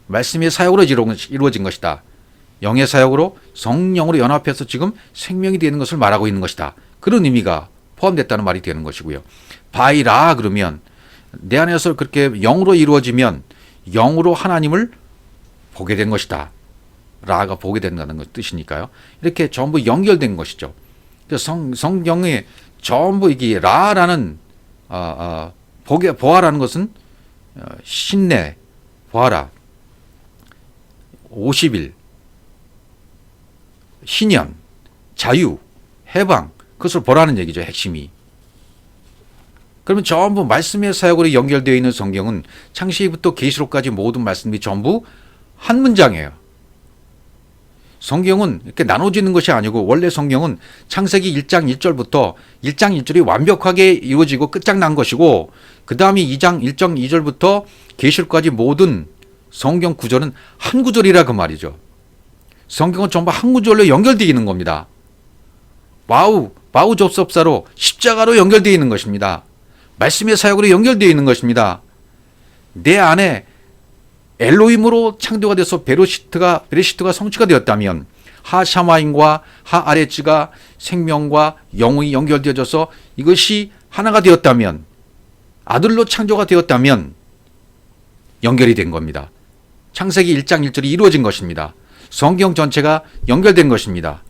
S1: 말씀의 사역으로 이루어진 것이다. 영의 사역으로 성령으로 연합해서 지금 생명이 되는 것을 말하고 있는 것이다. 그런 의미가 포함됐다는 말이 되는 것이고요. 바이라 그러면 내 안에서 그렇게 영으로 이루어지면 영으로 하나님을 보게 된 것이다. 라가 보게 된다는 것 뜻이니까요. 이렇게 전부 연결된 것이죠. 성경에 전부 이게 라라는 보아라는 것은 신내, 보아라, 50일, 신년, 자유, 해방 그것을 보라는 얘기죠. 핵심이. 그러면 전부 말씀의 사역으로 연결되어 있는 성경은 창세기부터 계시록까지 모든 말씀이 전부 한 문장이에요. 성경은 이렇게 나눠지는 것이 아니고 원래 성경은 창세기 1장 1절부터 1장 1절이 완벽하게 이루어지고 끝장난 것이고 그 다음에 2장 1장 2절부터 계시록까지 모든 성경 구절은 한 구절이라 그 말이죠. 성경은 전부 한 구절로 연결되어 있는 겁니다. 와우 접속사로 십자가로 연결되어 있는 것입니다. 말씀의 사역으로 연결되어 있는 것입니다. 내 안에 엘로힘으로 창조가 돼서 베레시트가 성취가 되었다면 하샤마인과 하아레츠가 생명과 영이 연결되어져서 이것이 하나가 되었다면 아들로 창조가 되었다면 연결이 된 겁니다. 창세기 1장 1절이 이루어진 것입니다. 성경 전체가 연결된 것입니다.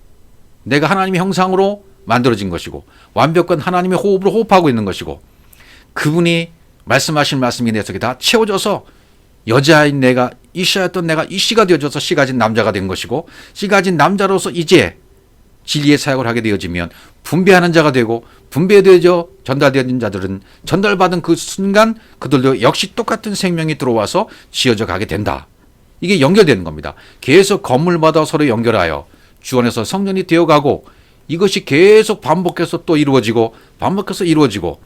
S1: 내가 하나님의 형상으로 만들어진 것이고 완벽한 하나님의 호흡으로 호흡하고 있는 것이고 그분이 말씀하신 말씀이 내 속에 다 채워져서 여자인 내가 이씨였던 내가 이씨가 되어져서 씨 가진 남자가 된 것이고 씨 가진 남자로서 이제 진리의 사역을 하게 되어지면 분배하는 자가 되고 분배되어져 전달되는 자들은 전달받은 그 순간 그들도 역시 똑같은 생명이 들어와서 지어져 가게 된다. 이게 연결되는 겁니다. 계속 건물마다 서로 연결하여 주 안에서 성전이 되어가고 이것이 계속 반복해서 또 이루어지고 반복해서 이루어지고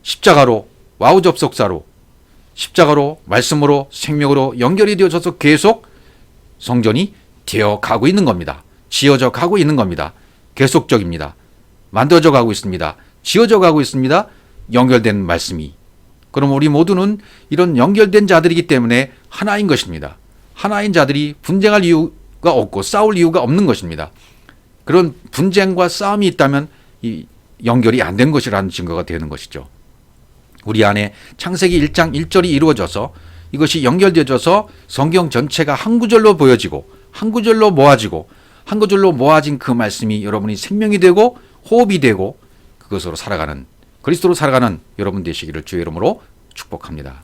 S1: 십자가로 와우 접속사로 십자가로 말씀으로 생명으로 연결이 되어져서 계속 성전이 되어가고 있는 겁니다. 지어져 가고 있는 겁니다. 계속적입니다. 만들어져 가고 있습니다. 지어져 가고 있습니다. 연결된 말씀이. 그럼 우리 모두는 이런 연결된 자들이기 때문에 하나인 것입니다. 하나인 자들이 분쟁할 이유가 없고 싸울 이유가 없는 것입니다. 그런 분쟁과 싸움이 있다면 이 연결이 안 된 것이라는 증거가 되는 것이죠. 우리 안에 창세기 1장 1절이 이루어져서 이것이 연결되어져서 성경 전체가 한 구절로 보여지고 한 구절로 모아지고 한 구절로 모아진 그 말씀이 여러분이 생명이 되고 호흡이 되고 그것으로 살아가는 그리스도로 살아가는 여러분 되시기를 주의 이름으로 축복합니다.